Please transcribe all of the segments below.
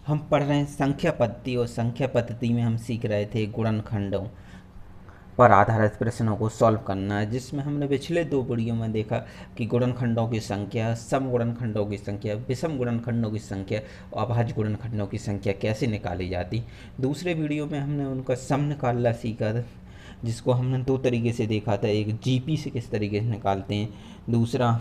हम पढ़ रहे हैं संख्या पद्धति, और संख्या पद्धति में हम सीख रहे थे गुणनखंडों पर आधारित प्रश्नों को सॉल्व करना है, जिसमें हमने पिछले 2 वीडियो में देखा कि गुणनखंडों की संख्या, सम गुणनखंडों की संख्या, विषम गुणनखंडों की संख्या और अभाज्य गुणनखंडों की संख्या कैसे निकाली जाती। दूसरे वीडियो में हमने उनका सम निकालना सीखा था, जिसको हमने 2 तरीके से देखा था। एक जीपी से किस तरीके से निकालते हैं, दूसरा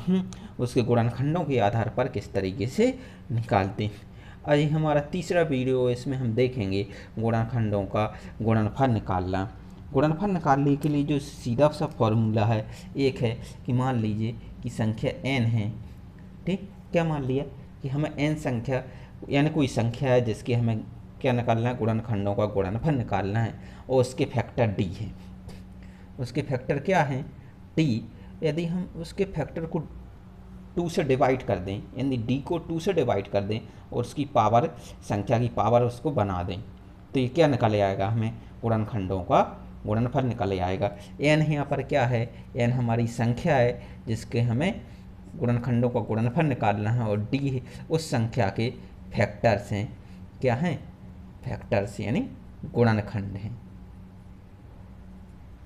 उसके गुणनखंडों के आधार पर किस तरीके से निकालते हैं। आज हमारा तीसरा वीडियो, इसमें हम देखेंगे गुणनखंडों का गुणनफल निकालना। गुणनफल निकालने के लिए जो सीधा सा फॉर्मूला है, एक है कि मान लीजिए कि संख्या n है, ठीक, क्या मान लिया कि हमें n संख्या यानी कोई संख्या है जिसके हमें क्या निकालना है, गुणनखंडों का गुणनफल निकालना है, और उसके फैक्टर d है। उसके फैक्टर क्या हैं, d। यदि हम उसके फैक्टर को 2 से डिवाइड कर दें, यानी d को 2 से डिवाइड कर दें और उसकी पावर, संख्या की पावर उसको बना दें, तो ये क्या निकल आएगा, हमें गुणनखंडों का गुणनफल निकल आएगा। n यहाँ पर क्या है, n हमारी संख्या है जिसके हमें गुणनखंडों का गुणनफल निकालना है, और d उस संख्या के फैक्टर्स हैं। क्या हैं, फैक्टर्स यानी गुणनखंड हैं।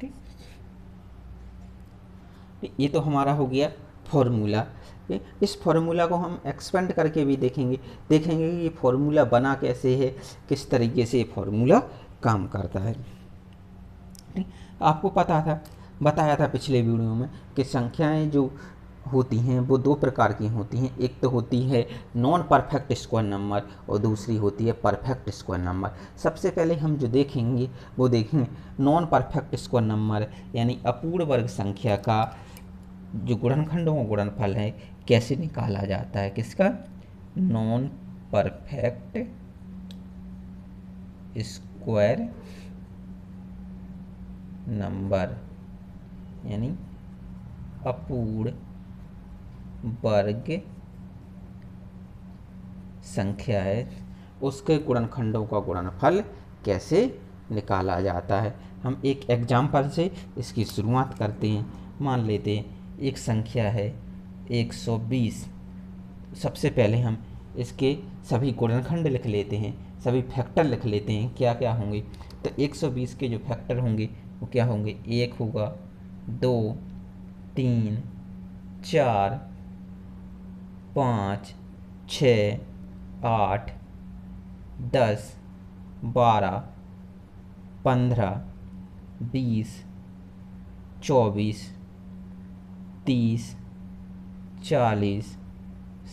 ठीक, ये तो हमारा हो गया फॉर्मूला। इस फॉर्मूला को हम एक्सपेंड करके भी देखेंगे कि ये फॉर्मूला बना कैसे है, किस तरीके से ये फॉर्मूला काम करता है। आपको बताया था पिछले वीडियो में कि संख्याएं जो होती हैं वो 2 प्रकार की होती हैं। एक तो होती है नॉन परफेक्ट स्क्वायर नंबर और दूसरी होती है परफेक्ट स्क्वायर नंबर। सबसे पहले हम जो देखेंगे वो देखेंगे नॉन परफेक्ट स्क्वायर नंबर, यानी अपूर्ण वर्ग संख्या का जो गुणनखंडों का गुणनफल है कैसे निकाला जाता है। किसका, नॉन परफेक्ट स्क्वायर नंबर, यानी अपूर्ण वर्ग संख्या है, उसके गुणनखंडों का गुणनफल कैसे निकाला जाता है। हम एक एग्जाम्पल से इसकी शुरुआत करते हैं। मान लेते हैं एक संख्या है 120। सबसे पहले हम इसके सभी गुणनखंड लिख लेते हैं, सभी फैक्टर लिख लेते हैं क्या क्या होंगे। तो 120 के जो फैक्टर होंगे वो क्या होंगे, 1 होगा, 2, 3, 4, 5, 6, 8, 10, 12, 15, 20, 24, 30, 40,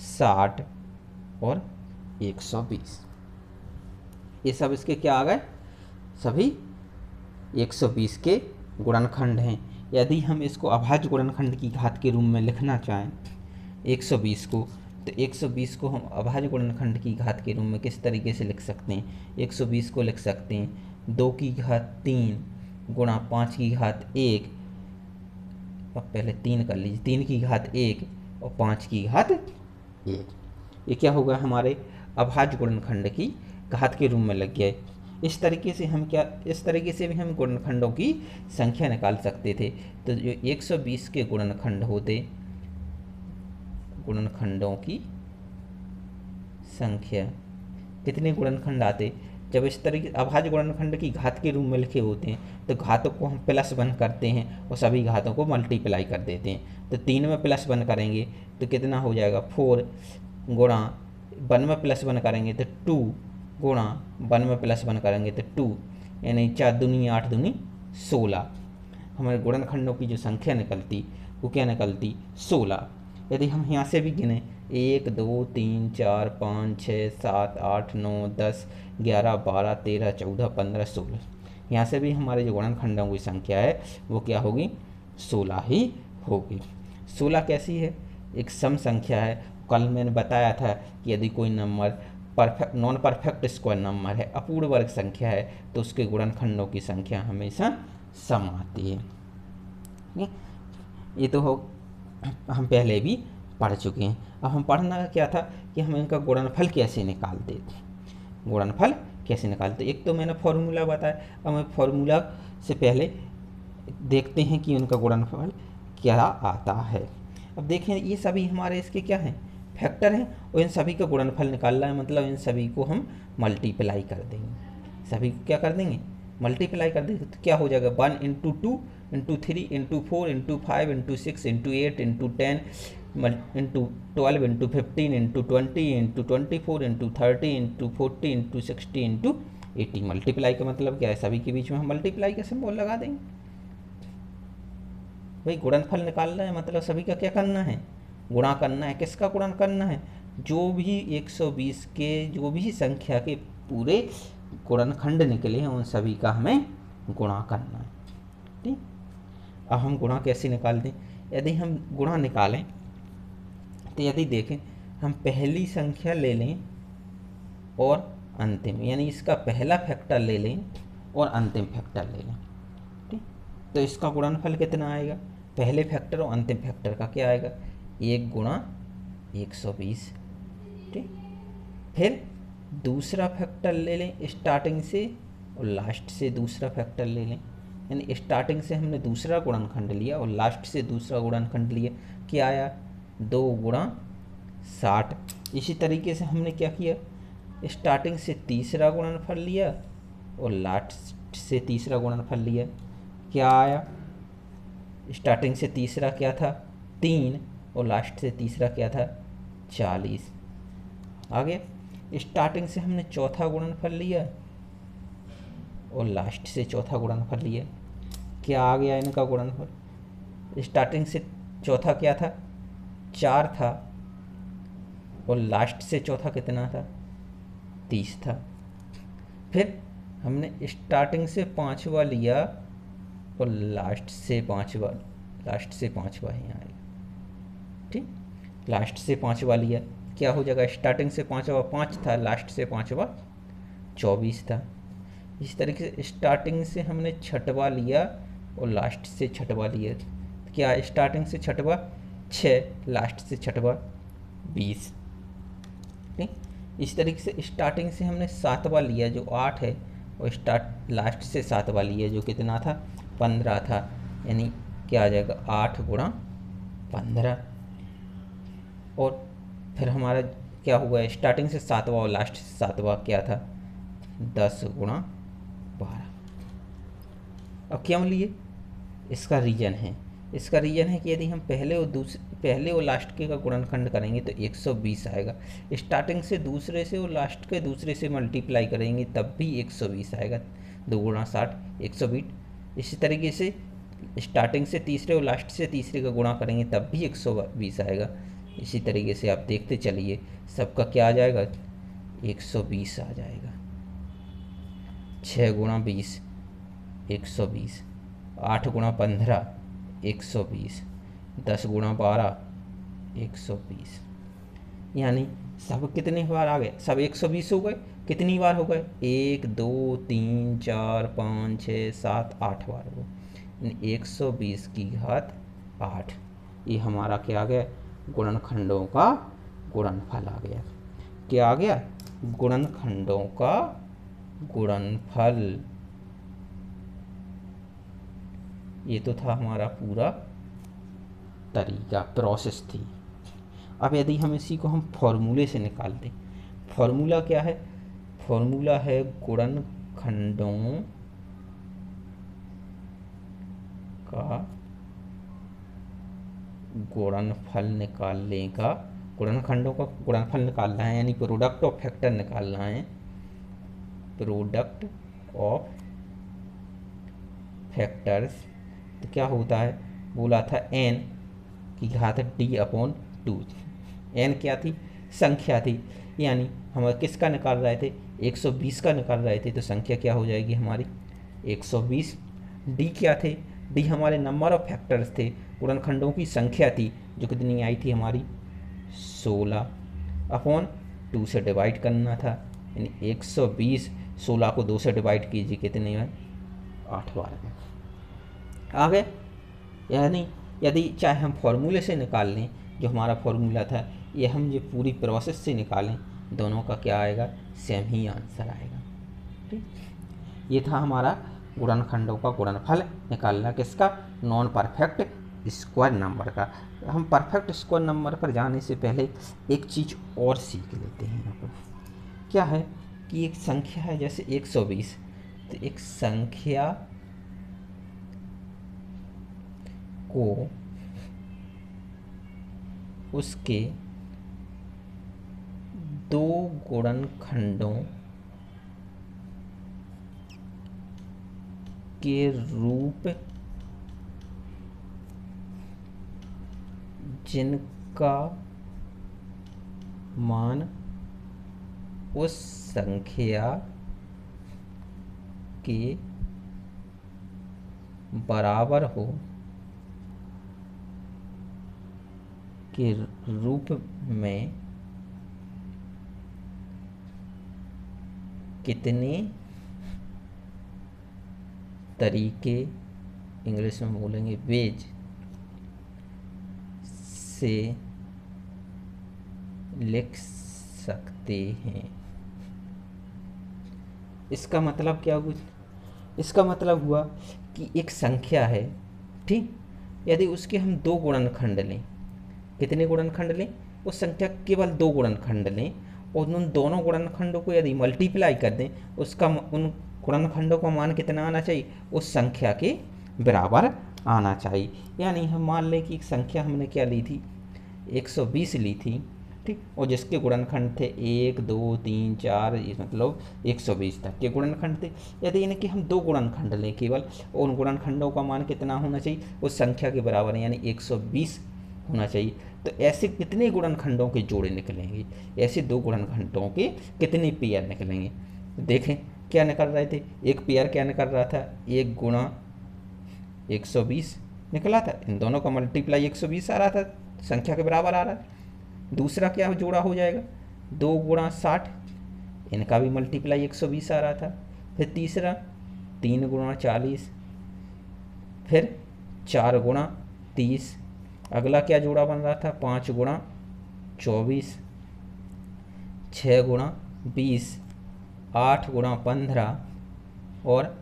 60 और 120। ये सब इसके क्या आ गए, सभी 120 के गुणनखंड हैं। यदि हम इसको अभाज्य गुणनखंड की घात के रूप में लिखना चाहें 120 को, तो 120 को हम अभाज्य गुणनखंड की घात के रूप में किस तरीके से लिख सकते हैं। 120 को लिख सकते हैं 2 की घात 3 गुणा 5 की घात 1, अब पहले 3 कर लीजिए, 3 की घात 1 और 5 की घात 1। ये क्या होगा, हमारे अभाज्य गुणनखंड की घात के रूप में लग गया है। इस तरीके से भी हम गुणनखंडों की संख्या निकाल सकते थे। तो जो 120 के गुणनखंड होते, गुणनखंडों की संख्या, कितने गुणनखंड आते, जब इस तरीके अभाज्य गुणनखंड की घात के रूप में लिखे होते हैं तो घातों को हम +1 करते हैं और सभी घातों को मल्टीप्लाई कर देते हैं। तो 3 में +1 करेंगे तो कितना हो जाएगा 4, गुणा 1 में +1 करेंगे तो 2, गुणा 1 में +1 करेंगे तो 2, यानी 4 दूनी 8 दूनी 16। हमारे गुणनखंडों की जो संख्या निकलती वो क्या निकलती, 16। यदि हम यहाँ से भी गिने 1, 2, 3, 4, 5, 6, 7, 8, 9, 10, 11, 12, 13, 14, 15, 16, यहाँ से भी हमारे जो गुणनखंडों की संख्या है वो क्या होगी, 16 ही होगी। 16 कैसी है, एक सम संख्या है। कल मैंने बताया था कि यदि कोई number non perfect square number है, अपूर्ण वर्ग संख्या है, तो उसके गुणनखंडों की संख्या हमेशा सम आती है। ये तो हो, हम पहले भी पढ़ चुके हैं। अब हम पढ़ना क्या था कि हम इनका गुणनफल कैसे निकालते थे। गुणनफल कैसे निकालते, एक तो मैंने फॉर्मूला बताया। अब हम फॉर्मूला से पहले देखते हैं कि उनका गुणनफल क्या आता है। अब देखें ये सभी हमारे इसके क्या हैं, फैक्टर हैं और इन सभी का गुणनफल निकालना है, मतलब इन सभी को हम मल्टीप्लाई कर देंगे। सभी को क्या कर देंगे? मल्टीप्लाई कर देंगे। तो क्या हो जाएगा? 1 into 2 into 3 into 4 into 5 into 6 into 8 into 10 into 12 into 15 into 20 into 24 into 30 into 40 into 60 into 80। Multiply का मतलब क्या है? सभी के बीच में हम मल्टीप्लाई का सिंबल लगा देंगे। भाई गुणनफल निकालना है, मतलब सभी का क्या करना है? गुणा करना है। किसका गुणन करना है? जो भी 120 के जो भी संख्या के पूरे गुणनखंड निकले हैं उन सभी का हमें गुणा करना है। ठीक, अब हम गुणा कैसे निकाल दें? यदि हम गुणा निकालें तो यदि देखें, हम पहली संख्या ले लें और अंतिम, यानी इसका पहला फैक्टर ले लें और अंतिम फैक्टर ले लें। ठीक, तो इसका गुणनफल कितना आएगा? पहले फैक्टर और अंतिम फैक्टर का क्या आएगा? 1 गुणा 120। ठीक, फिर दूसरा फैक्टर ले लें स्टार्टिंग से और लास्ट से दूसरा फैक्टर ले लें, यानी स्टार्टिंग से हमने दूसरा गुणनखंड लिया और लास्ट से दूसरा गुणनखंड लिया। क्या आया? 2 गुणा 60। इसी तरीके से हमने क्या किया? स्टार्टिंग से तीसरा गुणनफल लिया और लास्ट से तीसरा गुणनफल लिया। क्या आया? स्टार्टिंग से तीसरा क्या था? 3 और लास्ट से तीसरा क्या था? 40। आगे स्टार्टिंग से हमने चौथा गुणनफल लिया और लास्ट से चौथा गुणनफल लिया। क्या आ गया इनका गुणनफल? स्टार्टिंग से चौथा क्या था? 4 था और लास्ट से चौथा कितना था? 30 था। फिर हमने स्टार्टिंग से पांचवा लिया और लास्ट से पांचवा ही आएगा। ठीक, लास्ट से पांचवा लिया, क्या हो जाएगा? स्टार्टिंग से पांचवा 5 था, लास्ट से पांचवा 24 था। इस तरीके से स्टार्टिंग से हमने छठवा लिया और लास्ट से छठवा लिया। क्या? स्टार्टिंग से छठवा 6, लास्ट से छठवा 20। ठीक, इस तरीके से स्टार्टिंग से हमने सातवा लिया जो 8 है और लास्ट से सातवा लिया जो कितना था? 15 था। यानी क्या आ जाएगा? 8 गुणा 15। और फिर हमारा क्या हुआ? स्टार्टिंग से सातवा और लास्ट से सातवा क्या था? 10 गुणा 12। अब क्यों लिए? इसका रीजन है कि यदि हम पहले और लास्ट के का गुणनखंड करेंगे तो 120 आएगा। स्टार्टिंग से दूसरे से और लास्ट के दूसरे से मल्टीप्लाई करेंगे तब भी 120 आएगा। 2 गुणा 60 120। इसी तरीके से स्टार्टिंग से तीसरे और लास्ट से तीसरे का गुणा करेंगे तब भी 120 आएगा। इसी तरीके से आप देखते चलिए सबका क्या आ जाएगा? 120 आ जाएगा। 6 गुणा 20 120, 8 गुणा 15 120, 10 गुणा 12 120। यानी सब कितनी बार आ गए? सब 120 हो गए। कितनी बार हो गए? 1 2 3 4 5 6 7 8 बार हो गए। 120 की घात 8। ये हमारा क्या आ गया? गुणनखंडों का गुणनफल आ गया। क्या आ गया? गुणनखंडों का गुणनफल। ये तो था हमारा पूरा तरीका, प्रोसेस थी। अब यदि हम इसी को हम फॉर्मूले से निकाल दें, फॉर्मूला क्या है? फॉर्मूला है गुणनखंडों का गुणनफल निकालने का, गुणनखंडों का गुणनफल निकालना है, यानी प्रोडक्ट ऑफ फैक्टर निकालना है। प्रोडक्ट ऑफ फैक्टर्स तो क्या होता है? बोला था n की घात d/2। n क्या थी? संख्या थी, यानी हम किसका निकाल रहे थे? 120 का निकाल रहे थे, तो संख्या क्या हो जाएगी हमारी? 120। d क्या थे? d हमारे नंबर ऑफ फैक्टर्स थे, गुणनखंडों की संख्या थी, जो कितनी आई थी हमारी? 16/2 से डिवाइड करना था, यानी 120। 16 को 2 से डिवाइड कीजिए, कितने में? 8 बार में आ गए। यानी यदि चाहे हम फॉर्मूले से निकाल लें, जो हमारा फॉर्मूला था, ये हम जो पूरी प्रोसेस से निकालें, दोनों का क्या आएगा? सेम ही आंसर आएगा। ठीक, ये था हमारा गुणनखंडों का गुणनफल निकालना। किसका? नॉन परफेक्ट स्क्वायर नंबर का। हम परफेक्ट स्क्वायर नंबर पर जाने से पहले एक चीज़ और सीख लेते हैं। यहाँ पर क्या है कि एक संख्या है जैसे 120, तो एक संख्या को उसके दो गुणनखंडों के रूप जिनका मान उस संख्या के बराबर हो के रूप में कितने तरीके, इंग्लिश में बोलेंगे वेज, से लिख सकते हैं। इसका मतलब क्या हुआ? इसका मतलब हुआ कि एक संख्या है, ठीक, यदि उसके हम दो गुणनखंड लें, कितने गुणनखंड लें? उस संख्या केवल दो गुणनखंड लें और उन दोनों गुणनखंडों को यदि मल्टीप्लाई कर दें, उसका उन गुणनखंडों का मान कितना आना चाहिए? उस संख्या के बराबर आना चाहिए। यानी हम मान लें कि एक संख्या हमने क्या ली थी, 120 ली थी, ठीक, और जिसके गुणनखंड थे 1 2 3 4, मतलब 120 तक के गुणनखंड थे। यदि इनके हम दो गुणनखंड लें केवल, और उन गुणनखंडों का मान कितना होना चाहिए? उस संख्या के बराबर, यानी 120 होना चाहिए। तो ऐसे कितने गुणनखंडों के जोड़े निकलेंगे? ऐसे दो गुणनखंडों के कितने पेयर निकलेंगे? तो देखें क्या निकल रहे थे। एक पेयर क्या निकल रहा था? 1 गुणा 120 निकला था, इन दोनों का मल्टीप्लाई 120 आ रहा था, संख्या के बराबर आ रहा है। दूसरा क्या जोड़ा हो जाएगा? 2 गुणा 60, इनका भी मल्टीप्लाई 120 आ रहा था। फिर तीसरा 3 गुणा 40, फिर 4 गुणा 30। अगला क्या जोड़ा बन रहा था? 5 गुणा 24, 6 गुणा 20, 8 गुणा 15 और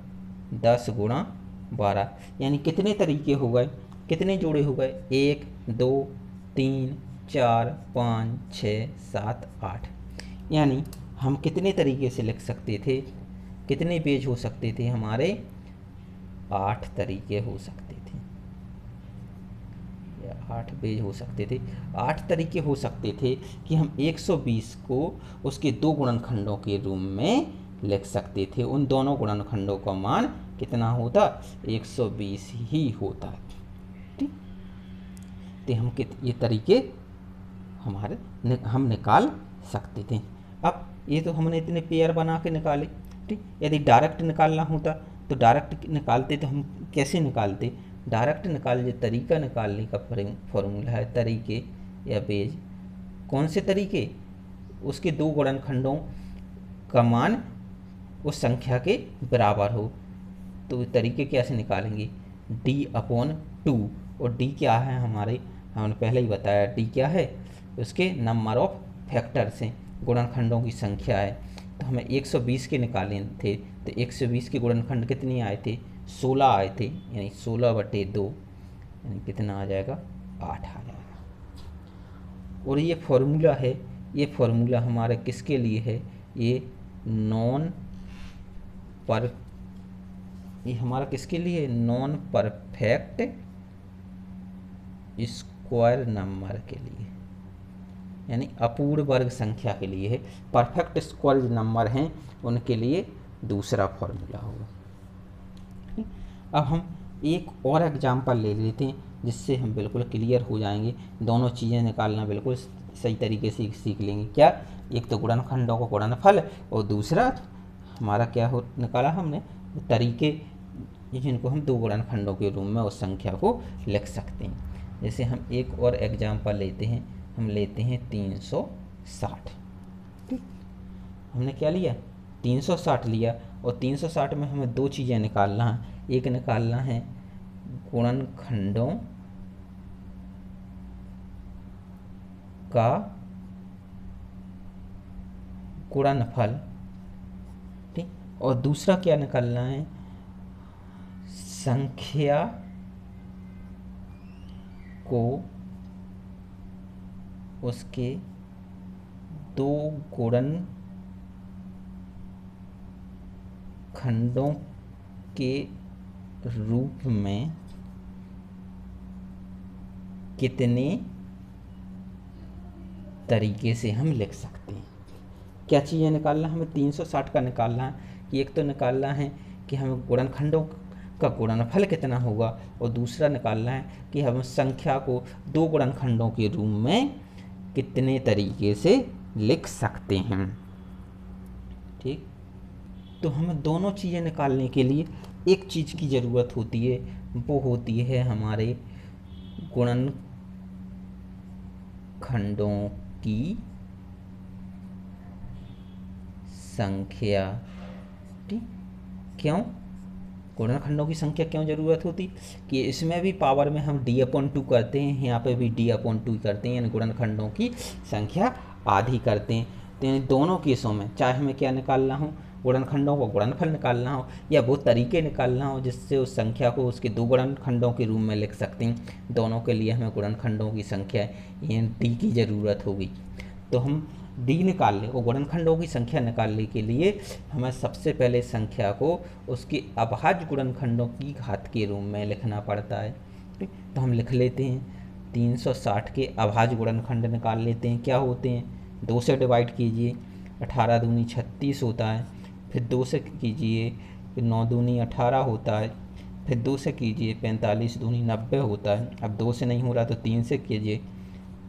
10 गुणा 12। यानी कितने तरीके हो गए, कितने जोड़े हो गए? 1 2 3 4 5 6 7 8। यानी हम कितने तरीके से लिख सकते थे? कितने पेज हो सकते थे हमारे? 8 तरीके हो सकते थे, या 8 पेज हो सकते थे। 8 तरीके हो सकते थे कि हम 120 को उसके दो गुणनखंडों के रूप में लिख सकते थे। उन दोनों गुणनखंडों का मान कितना होता? 120 ही होता, ठीक। तो हम ये तरीके हमारे हम निकाल सकते थे। अब ये तो हमने इतने पेयर बना के निकाले, ठीक। यदि डायरेक्ट निकालना होता तो डायरेक्ट निकालते, तो हम कैसे निकालते? डायरेक्ट जो तरीका निकालने का फॉर्मूला है, तरीके या बेज, कौन से तरीके? उसके दो गुणनखंडों का मान उस संख्या के बराबर हो। तो तरीके कैसे निकालेंगे? d/2, और d क्या है हमारे? हमने पहले ही बताया d क्या है, उसके नंबर ऑफ फैक्टर से, गुणनखंडों की संख्या है। तो हमें 120 के निकाले थे, तो 120 के गुणनखंड कितने आए थे? 16 आए थे, यानी 16/2, यानी कितना आ जाएगा? 8 आ जाएगा। और ये फॉर्मूला है, ये फॉर्मूला हमारे किसके लिए है? ये नॉन पर ये हमारा किसके लिए? नॉन परफेक्ट स्क्वायर नंबर के लिए, यानी अपूर्ण वर्ग संख्या के लिए है। परफेक्ट स्क्वायर नंबर हैं उनके लिए दूसरा फॉर्मूला होगा। अब हम एक और एग्जांपल ले लेते हैं जिससे हम बिल्कुल क्लियर हो जाएंगे, दोनों चीज़ें निकालना बिल्कुल सही तरीके से सीख लेंगे। क्या? एक तो गुणनखंडों का गुणनफल, और दूसरा हमारा क्या हो निकाला हमने? तरीके जिनको हम दो गुणनखंडों के रूप में उस संख्या को लिख सकते हैं। जैसे हम एक और एग्जांपल लेते हैं, हम लेते हैं 360, ठीक। हमने क्या लिया? 360 लिया, और 360 में हमें दो चीज़ें निकालना है। एक निकालना है गुणनखंडों का गुणनफल, ठीक, और दूसरा क्या निकालना है? संख्या को उसके दो गुणनखंडों के रूप में कितने तरीके से हम लिख सकते हैं। क्या चीज़ें निकालना, हमें 360 का निकालना है कि एक तो निकालना है कि हमें गुणनखंडों का गुणनफल कितना होगा, और दूसरा निकालना है कि हम संख्या को दो गुणनखंडों के रूप में कितने तरीके से लिख सकते हैं। ठीक, तो हमें दोनों चीज़ें निकालने के लिए एक चीज़ की ज़रूरत होती है, वो होती है हमारे गुणनखंडों की संख्या। ठीक, क्यों गुणनखंडों की संख्या क्यों ज़रूरत होती कि इसमें भी पावर में हम d/2 करते हैं, यहाँ पे भी d/2 करते हैं, यानी गुणनखंडों की संख्या आधी करते हैं। तो यानी दोनों केसों में चाहे हमें क्या निकालना हो, गुणनखंडों को गुणनफल निकालना हो या वो तरीके निकालना हो जिससे उस संख्या को उसके दो गुणनखंडों के रूप में लिख सकते हैं, दोनों के लिए हमें गुणनखंडों की संख्या यानी d की ज़रूरत होगी। तो हम d निकाल लें और गुणनखंडों की संख्या निकालने के लिए हमें सबसे पहले संख्या को उसके अभाज्य गुणनखंडों की घात के रूप में लिखना पड़ता है। ठीक, तो हम लिख लेते हैं 360 के अभाज्य गुणनखंड निकाल लेते हैं। क्या होते हैं, 2 से डिवाइड कीजिए, 18 दूनी 36 होता है, फिर 2 से कीजिए, फिर 9 दूनी 18 होता है, फिर 2 से कीजिए 45 दूनी 90 होता है। अब 2 से नहीं हो रहा तो 3 से कीजिए,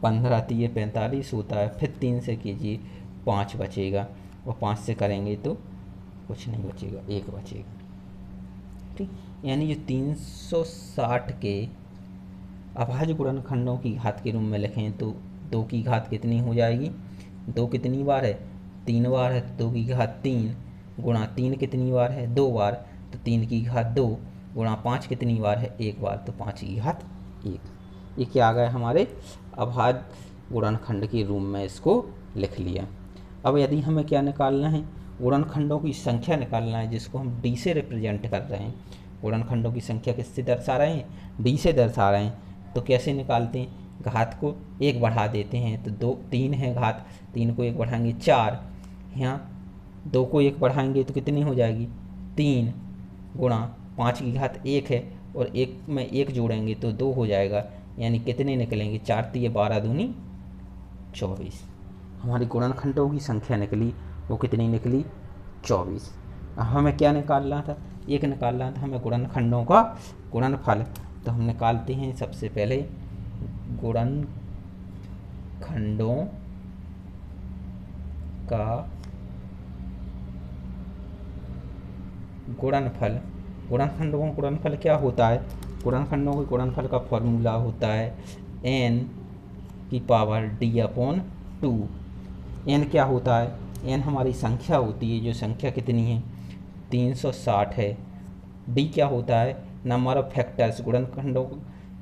15 तिये 45 होता है, फिर 3 से कीजिए 5 बचेगा, और 5 से करेंगे तो कुछ नहीं बचेगा, 1 बचेगा। ठीक, यानी जो 360 के अभाज्य गुणनखंडों की घात के रूप में लिखें तो 2 की घात कितनी हो जाएगी, 2 कितनी बार है, 3 बार है, तो 2 की घात 3 गुणा 3 कितनी बार है, 2 बार, तो 3 की घात 2 गुणा 5 कितनी बार है, 1 बार, तो 5 की घात 1। ये क्या आ गया हमारे अभाज्य गुणनखंड के रूप में इसको लिख लिया। अब यदि हमें क्या निकालना है, गुणनखंडों की संख्या निकालना है जिसको हम d से रिप्रेजेंट कर रहे हैं। गुणनखंडों की संख्या किससे दर्शा रहे हैं, d से दर्शा रहे हैं। तो कैसे निकालते हैं, घात को 1 बढ़ा देते हैं, तो 2 3 है घात, 3 को 1 बढ़ाएंगे 4, यहाँ 2 को 1 बढ़ाएंगे तो कितनी हो जाएगी 3 गुणा 5 की घात 1 है, और 1 में 1 जोड़ेंगे तो 2 हो जाएगा, यानी कितने निकलेंगे 4 तिये 12 दूनी 24। हमारी गुणनखंडों की संख्या निकली, वो कितनी निकली 24। अब हमें क्या निकालना था, एक निकालना था हमें गुणनखंडों का गुणनफल। तो हम निकालते हैं सबसे पहले गुणनखंडों का गुणनफल। गुणनखंडों का गुणनफल क्या होता है, गुणनखंडों के गुणनफल का फॉर्मूला होता है n की पावर d/2। n क्या होता है, n हमारी संख्या होती है, जो संख्या कितनी है 360 है। d क्या होता है, नंबर ऑफ फैक्टर्स, गुणनखंडों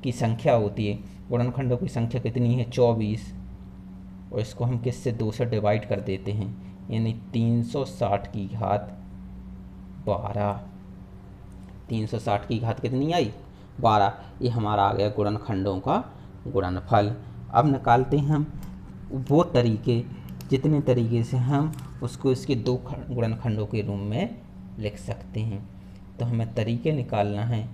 की संख्या होती है, गुणनखंडों की संख्या कितनी है 24, और इसको हम किससे 2 से डिवाइड कर देते हैं, यानी 360 की घात 12। 360 की घात कितनी आई 12, ये हमारा आ गया गुणनखंडों का गुणनफल। अब निकालते हैं हम वो तरीके जितने तरीके से हम उसको इसके दो गुणनखंडों के रूप में लिख सकते हैं। तो हमें तरीके निकालना है,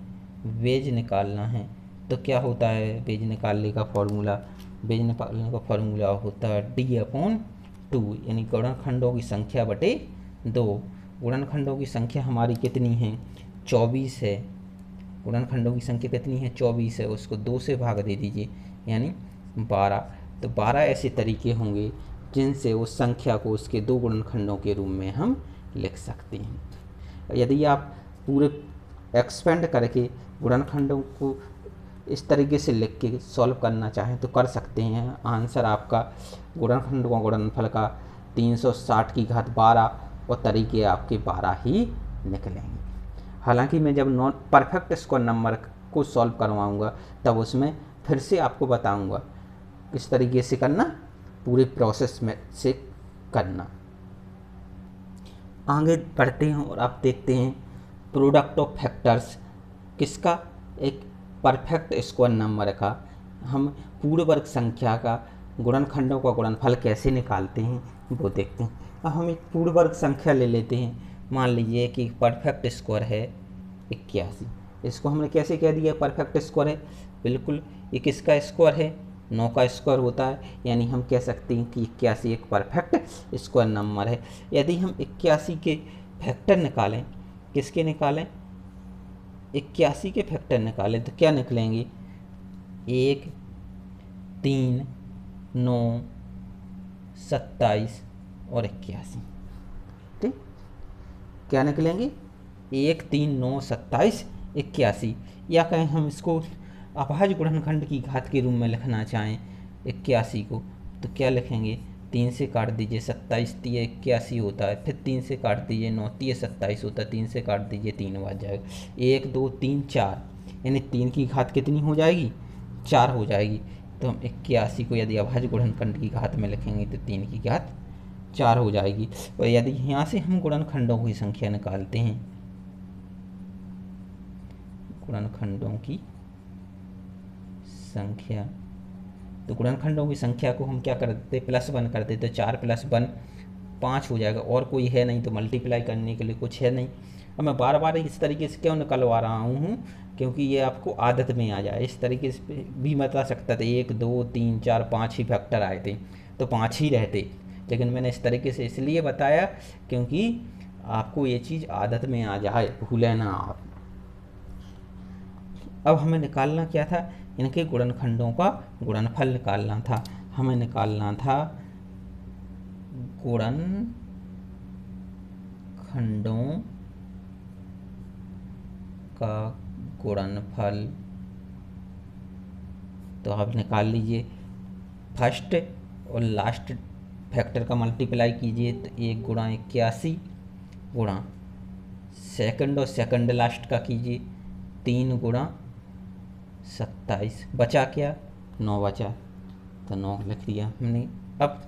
वेज निकालना है। तो क्या होता है वेज निकालने का फॉर्मूला, वेज निकालने का फॉर्मूला होता है d/2, यानी गुणनखंडों की संख्या बटे 2। गुणनखंडों की संख्या हमारी कितनी है 24 है, गुणनखंडों की संख्या कितनी है 24 है, उसको 2 से भाग दे दीजिए यानी 12। तो 12 ऐसे तरीके होंगे जिनसे उस संख्या को उसके दो गुणनखंडों के रूप में हम लिख सकते हैं। यदि आप पूरे एक्सपेंड करके गुणनखंडों को इस तरीके से लिख के सॉल्व करना चाहें तो कर सकते हैं। आंसर आपका गुणनखंड का गुणनफल का 360 की घात 12 और तरीके आपके 12 ही निकलेंगे। हालांकि मैं जब नॉन परफेक्ट स्क्वायर नंबर को सॉल्व करवाऊंगा तब उसमें फिर से आपको बताऊंगा किस तरीके से करना, पूरे प्रोसेस में से करना। आगे बढ़ते हैं और आप देखते हैं प्रोडक्ट ऑफ फैक्टर्स किसका, एक परफेक्ट स्क्वायर नंबर का हम पूर्ण वर्ग संख्या का गुणनखंडों का गुणनफल कैसे निकालते हैं वो देखते हैं। अब हम एक पूर्ण वर्ग संख्या ले लेते हैं। मान लीजिए कि परफेक्ट स्क्वायर है 81। इसको हमने कैसे कह दिया परफेक्ट स्क्वायर है? बिल्कुल, ये किसका स्क्वायर है? 9 का स्क्वायर होता है, यानी हम कह सकते हैं कि 81 एक परफेक्ट स्क्वायर नंबर है। यदि हम 81 के फैक्टर निकालें, किसके निकालें? 81 के फैक्टर निकालें तो क्या निकलेंगे? 1, 3, 9, 27 और 81। ठीक, क्या निकलेंगे? 1, 3, 9, 27, 81। या कहें हम इसको अभाज्य गुणनखंड की घात के रूप में लिखना चाहें 81 को, तो क्या लिखेंगे? 3 से काट दीजिए, 27 तिये 81 होता है, फिर 3 से काट दीजिए, 9 तिये 27 होता है, 3 से काट दीजिए, 3 बच जाएगा। 1, 2, 3, 4, यानी 3 की घात कितनी हो जाएगी? 4 हो जाएगी। तो हम 81 को यदि अभाज्य गुणनखंड की घात में लिखेंगे तो 3 की घात 4 हो जाएगी। और यदि यहाँ से हम गुणनखंडों की संख्या निकालते हैं, गुणनखंडों की संख्या, तो गुणनखंडों की संख्या को हम क्या कर देते? +1 कर देते। 4 + 1 5 हो जाएगा, और कोई है नहीं तो मल्टीप्लाई करने के लिए कुछ है नहीं। अब मैं बार बार इस तरीके से क्यों निकलवा रहा हूँ? क्योंकि ये आपको आदत में आ जाए। इस तरीके से भी बता सकता था 1, 2, 3, 4, 5 ही फैक्टर आए थे तो 5 ही रहते, लेकिन मैंने इस तरीके से इसलिए बताया क्योंकि आपको ये चीज़ आदत में आ जाए, भूलें ना आप। अब हमें निकालना क्या था? इनके गुणनखंडों का गुणनफल निकालना था। हमें निकालना था गुणनखंडों का गुणनफल। तो आप निकाल लीजिए, फर्स्ट और लास्ट फैक्टर का मल्टीप्लाई कीजिए तो 1 × 81 गुणा सेकंड और सेकंड लास्ट का कीजिए 3 × 27, बचा क्या? 9 बचा, तो 9 लिख दिया हमने। अब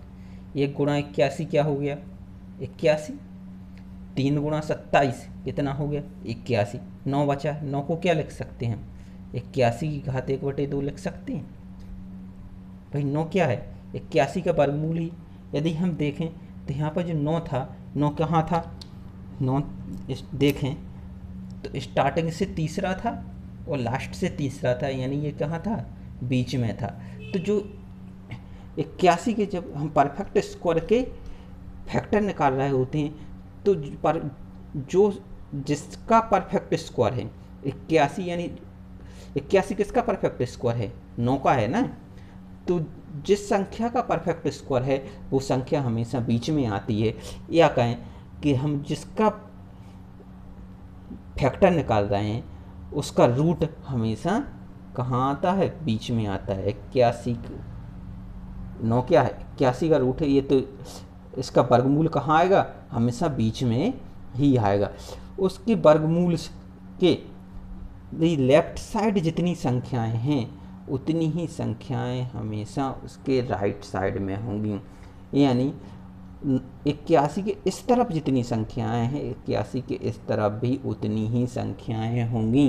1 × 81 क्या हो गया? 81। 3 × 27 कितना हो गया? 81। 9 बचा, 9 को क्या लिख सकते हैं? 81 की घात 1/2 लिख सकते हैं। भाई 9 क्या है? 81 का वर्गमूल ही। यदि हम देखें तो यहाँ पर जो 9 था, 9 कहाँ था? 9 देखें तो स्टार्टिंग से तीसरा था और लास्ट से तीसरा था, यानी ये कहाँ था? बीच में था। तो जो 81 के जब हम परफेक्ट स्क्वायर के फैक्टर निकाल रहे होते हैं तो जो जिसका परफेक्ट स्क्वायर है 81, यानी 81 किसका परफेक्ट स्क्वायर है? 9 का है ना। तो जिस संख्या का परफेक्ट स्क्वायर है वो संख्या हमेशा बीच में आती है। या कहें कि हम जिसका फैक्टर निकाल रहे हैं उसका रूट हमेशा कहाँ आता है? बीच में आता है। 81, 9 क्या है? 81 का रूट है ये, तो इसका वर्गमूल कहाँ आएगा? हमेशा बीच में ही आएगा। उसके वर्गमूल के लेफ्ट साइड जितनी संख्याएं हैं उतनी ही संख्याएं हमेशा उसके राइट साइड में होंगी। यानी 81 के इस तरफ जितनी संख्याएं हैं 81 के इस तरफ भी उतनी ही संख्याएं होंगी।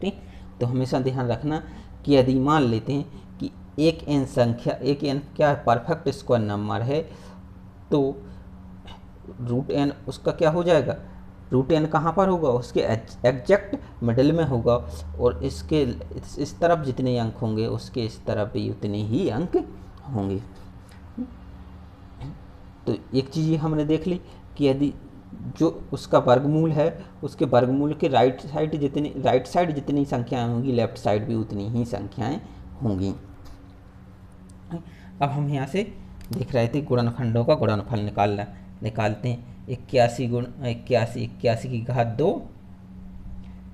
ठीक, तो हमेशा ध्यान रखना कि यदि मान लेते हैं कि एक n संख्या, एक n क्या परफेक्ट स्क्वायर नंबर है, तो रूट n उसका क्या हो जाएगा? रूट n कहाँ पर होगा? उसके एग्जैक्ट मिडिल में होगा, और इसके इस तरफ जितने अंक होंगे उसके इस तरफ भी उतने ही अंक होंगे। तो एक चीज़ ये हमने देख ली कि यदि जो उसका वर्गमूल है उसके वर्गमूल के राइट साइड जितनी संख्याएं होंगी लेफ्ट साइड भी उतनी ही संख्याएं होंगी। अब हम यहाँ से देख रहे थे गुणनखंडों का गुणनफल निकालते हैं। 81 की घात 2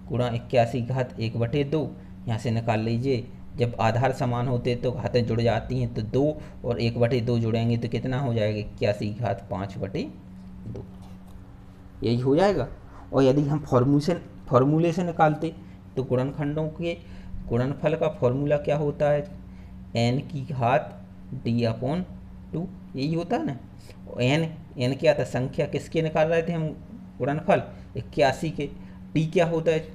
गुणा 81 की घात 1/2। यहाँ से निकाल लीजिए, जब आधार समान होते तो घातें जुड़ जाती हैं, तो 2 और 1/2 जुड़ेंगे तो कितना हो जाएगा? 81 की घात 5/2, यही हो जाएगा। और यदि हम फॉर्मूले से निकालते तो गुणनखंडों के गुणनफल का फॉर्मूला क्या होता है? n की घात d/2, यही होता है ना। n क्या था? संख्या किसके निकाल रहे थे हम? गुणनफल 81 के। d क्या होता है?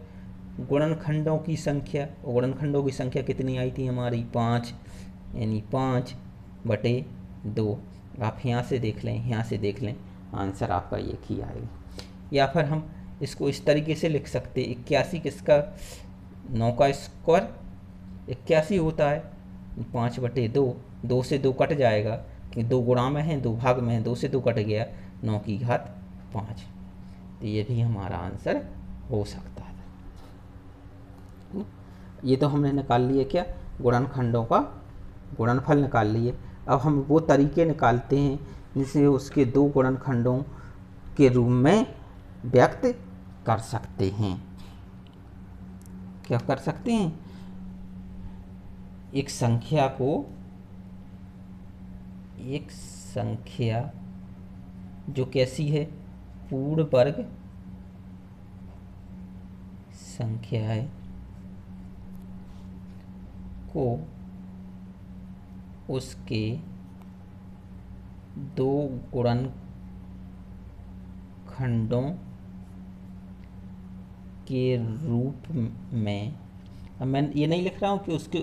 गुणनखंडों की संख्या, और गुणनखंडों की संख्या कितनी आई थी हमारी 5, यानी 5/2। आप यहाँ से देख लें, यहाँ से देख लें, आंसर आपका एक ही आएगा। या फिर हम इसको इस तरीके से लिख सकते, 81 किसका, 9 का स्क्वायर 81 होता है, 5/2, 2 से 2 कट जाएगा कि 2 गुणा में है, 2 भाग में है, 2 से 2 कट गया, 9⁵5। तो ये भी हमारा आंसर हो सकता है। ये तो हमने निकाल लिए क्या, गुणनखंडों का गुणनफल निकाल लिए। अब हम वो तरीके निकालते हैं जिससे उसके दो गुणनखंडों के रूप में व्यक्त कर सकते हैं। क्या कर सकते हैं, एक संख्या जो कैसी है, पूर्ण वर्ग संख्या है को उसके दो गुणनखंडों के रूप में, अब मैं ये नहीं लिख रहा हूँ कि उसके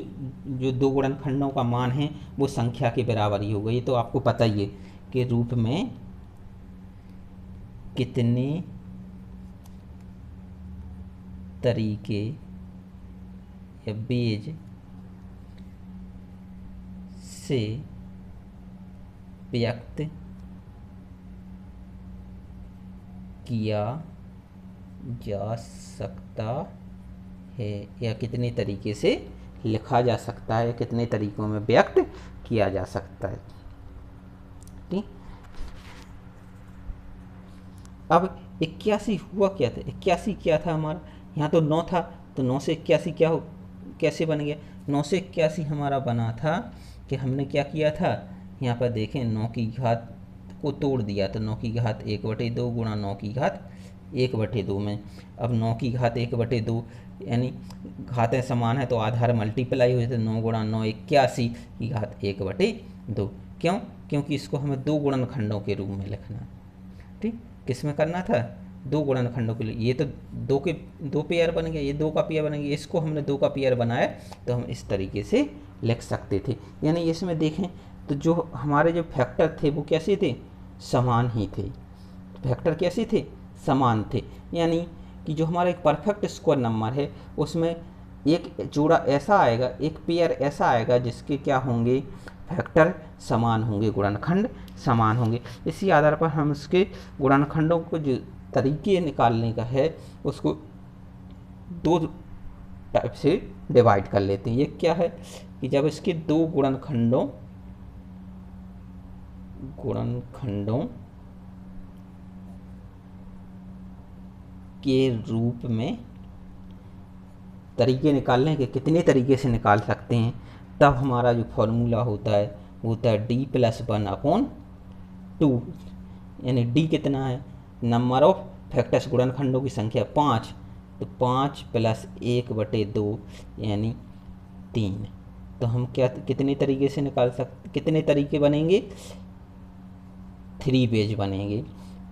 जो दो गुणनखंडों का मान है वो संख्या के बराबर ही होगा, ये तो आपको पता ही है, के रूप में कितने तरीके या बेज से व्यक्त किया जा सकता है, या कितने तरीके से लिखा जा सकता है, कितने तरीकों में व्यक्त किया जा सकता है। ठीक, अब 81 हुआ क्या था, 81 क्या था हमारा, यहाँ तो 9 था, तो 9 से 81 क्या हो, कैसे बन गया, 9 से 81 हमारा बना था कि हमने क्या किया था, यहाँ पर देखें 9 की घात को तोड़ दिया, तो 9 की घात 1/2 गुणा 9 की घात 1/2 में। अब 9 की घात 1/2 यानी घातें समान है तो आधार मल्टीप्लाई हो जाते, 9 गुणा 9 81 की घात 1/2। क्यों, क्योंकि इसको हमें दो गुणनखंडों के रूप में लिखना है। ठीक, किस में करना था, दो गुणनखंडों के लिए, ये तो दो पेयर बन गए, ये 2 का पेयर बन गया, इसको हमने 2 का पेयर बनाया तो हम इस तरीके से लिख सकते थे। यानी इसमें देखें तो जो हमारे जो फैक्टर थे वो कैसे थे, समान ही थे, फैक्टर कैसे थे, समान थे। यानी कि जो हमारा एक परफेक्ट स्क्वायर नंबर है उसमें एक जोड़ा ऐसा आएगा, एक पेयर ऐसा आएगा जिसके क्या होंगे, फैक्टर समान होंगे, गुणनखंड समान होंगे। इसी आधार पर हम उसके गुणनखंडों को जो तरीके निकालने का है उसको दो टाइप से डिवाइड कर लेते हैं। ये क्या है कि जब इसके दो गुणनखंडों के रूप में तरीके निकालने के, कितने तरीके से निकाल सकते हैं, तब हमारा जो फॉर्मूला होता है वो होता है D+1/2। यानी D कितना है, नंबर ऑफ फैक्टर्स, गुणनखंडों की संख्या 5, तो 5 + 1/2 यानी 3। तो हम क्या कितने तरीके से निकाल सकते, कितने तरीके बनेंगे, 3 पेज बनेंगे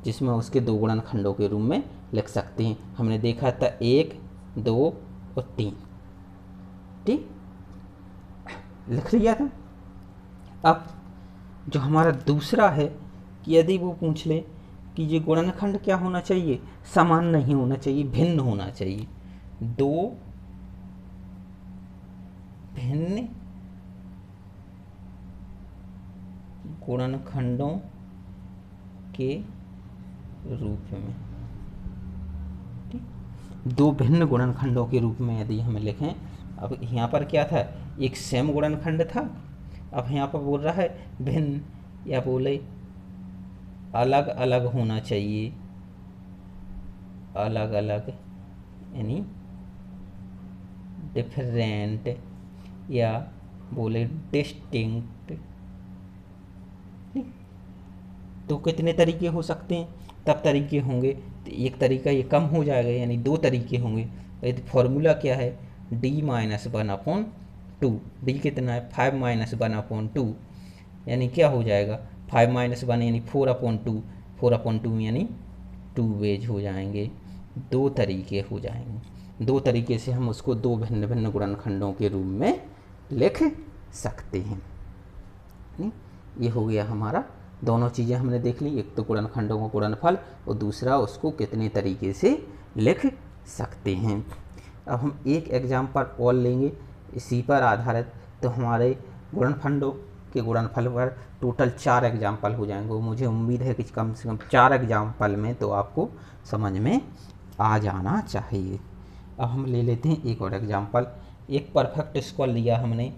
जिसमें उसके दो गुणनखंडों के रूप में लिख सकते हैं। हमने देखा था 1, 2 और 3। ठीक, लिख लिया था। अब जो हमारा दूसरा है कि यदि वो पूछ ले कि ये गुणनखंड क्या होना चाहिए, समान नहीं होना चाहिए, भिन्न होना चाहिए, दो भिन्न गुणनखंडों के रूप में, दो भिन्न गुणनखंडों के रूप में यदि हम लिखें। अब यहाँ पर क्या था, एक सेम गुणनखंड था, अब यहाँ पर बोल रहा है भिन्न, या बोले अलग अलग होना चाहिए, अलग अलग यानी डिफरेंट, या बोले डिस्टिंक्ट। तो कितने तरीके हो सकते हैं, तब तरीके होंगे, तो एक तरीका ये कम हो जाएगा, यानी 2 तरीके होंगे। तो फॉर्मूला क्या है, D-1/2। D कितना है, 5-1/2, यानी क्या हो जाएगा, 5-1 यानी 4/2, 4/2 यानी 2 वेज हो जाएंगे, 2 तरीके हो जाएंगे। दो तरीके से हम उसको दो भिन्न भिन्न गुणनखंडों के रूप में लिख सकते हैं। नहीं? ये हो गया हमारा, दोनों चीज़ें हमने देख ली, एक तो गुणनखंडों का गुणनफल और दूसरा उसको कितने तरीके से लिख सकते हैं। अब हम एक एग्जाम्पल और लेंगे इसी पर आधारित, तो हमारे गुणनखंडों के गुणनफल पर टोटल 4 एग्जाम्पल हो जाएंगे। मुझे उम्मीद है कि कम से कम 4 एग्जाम्पल में तो आपको समझ में आ जाना चाहिए। अब हम ले लेते हैं एक और एग्जाम्पल। एक परफेक्ट स्क्वायर लिया हमने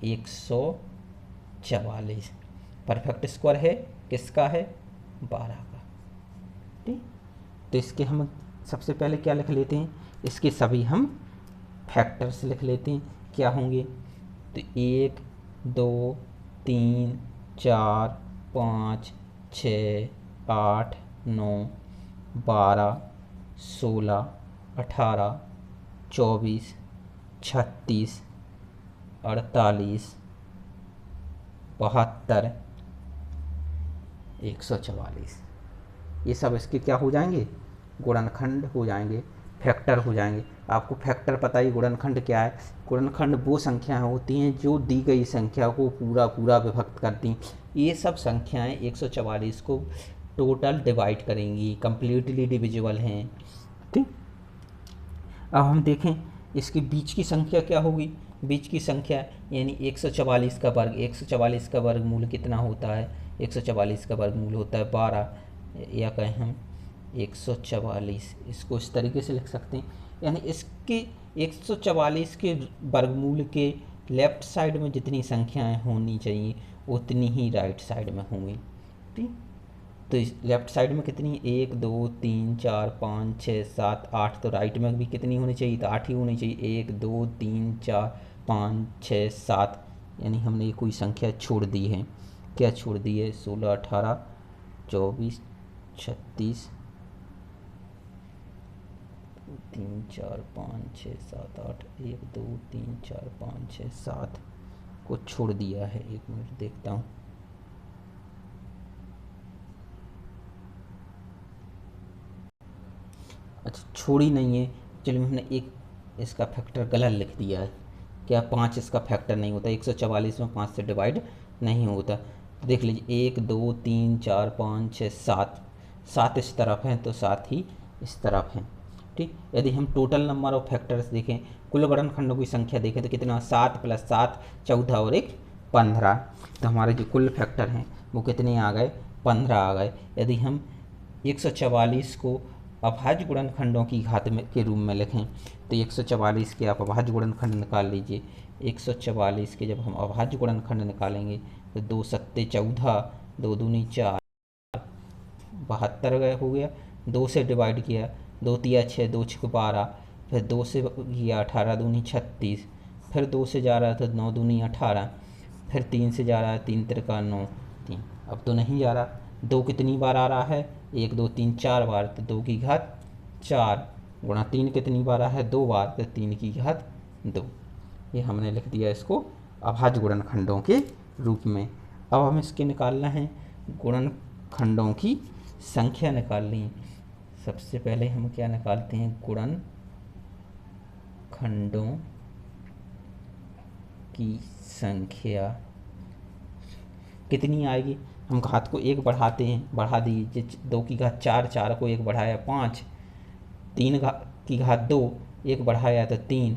144। परफेक्ट स्क्वायर है किसका है? 12 का। ठीक, तो इसके हम सबसे पहले क्या लिख लेते हैं, इसके सभी हम फैक्टर्स लिख लेते हैं। क्या होंगे? तो 1 2 3 4 5 6 8 9 12 16 18 24 36 48 72 144। ये सब इसके क्या हो जाएंगे? गुणनखंड हो जाएंगे, फैक्टर हो जाएंगे। आपको फैक्टर पता ही गुणनखंड क्या है। गुणनखंड वो संख्याएं होती हैं जो दी गई संख्या को पूरा पूरा विभक्त करती हैं। ये सब संख्याएं 144 को टोटल डिवाइड करेंगी, कंप्लीटली डिविजिबल हैं। ठीक, अब हम देखें इसके बीच की संख्या क्या होगी। बीच की संख्या यानी 144 का वर्ग, 144 का वर्गमूल कितना होता है? 144 का वर्गमूल होता है 12, या कहें हम 144। इसको इस तरीके से लिख सकते हैं, यानी इसके 144 के वर्गमूल के लेफ्ट साइड में जितनी संख्याएं होनी चाहिए उतनी ही राइट साइड में होंगी। ठीक, तो इस लेफ्ट साइड में कितनी? 1 2 3 4 5 6 7 8। तो राइट में भी कितनी होनी चाहिए? तो 8 ही होनी चाहिए। 1 2 3 4 5 6 7, यानी हमने कोई संख्या छोड़ दी है। क्या छोड़ दी है? 16 18 24 36 3 4 5 6 7 8 1 2 3 4 5 6 7 को छोड़ दिया है। एक मिनट देखता हूँ। अच्छा, छोड़ी नहीं है, चलिए हमने एक इसका फैक्टर गलत लिख दिया है। क्या? 5 इसका फैक्टर नहीं होता, 144 में 5 से डिवाइड नहीं होता। तो देख लीजिए 1 2 3 4 5 6 7, 7 इस तरफ हैं तो 7 ही इस तरफ हैं। ठीक, यदि हम टोटल नंबर ऑफ फैक्टर्स देखें, कुल गुणनखंडों की संख्या देखें तो कितना? 7 + 7 14 और 1 15। तो हमारे जो कुल फैक्टर हैं वो कितने आ गए? 15 आ गए। यदि हम 144 को अभाज्य गुणनखंडों की घात में के रूप में लिखें तो 144 के आप अभाज्य गुणनखंड निकाल लीजिए। 144 के जब हम अभाज्य गुणनखंड निकालेंगे तो 2 सत्ते 14, 2 दूनी 4, 72 गए हो गया। 2 से डिवाइड किया, 2 तिया 6, 2 छक 12, फिर 2 से किया 18 दूनी 36, फिर 2 से जा रहा था 9 दूनी 18, फिर 3 से जा रहा है 3 तिरका 9 3। अब तो नहीं जा रहा। 2 कितनी बार आ रहा है? 1 2 3 4 बार, तो 2 की घात 4 गुणा 3 कितनी बार आ है? 2 बार, तो 3 की घात 2। ये हमने लिख दिया इसको अभाज्य गुणनखंडों के रूप में। अब हमें इसके निकालना है गुणनखंडों की संख्या निकालनी है। सबसे पहले हम क्या निकालते हैं? गुणनखंडों की संख्या कितनी आएगी? हम घात को 1 बढ़ाते हैं, बढ़ा दीजिए। 2 की घात 4, 4 को 1 बढ़ाया 5, 3 की घात 2, 1 बढ़ाया तो 3,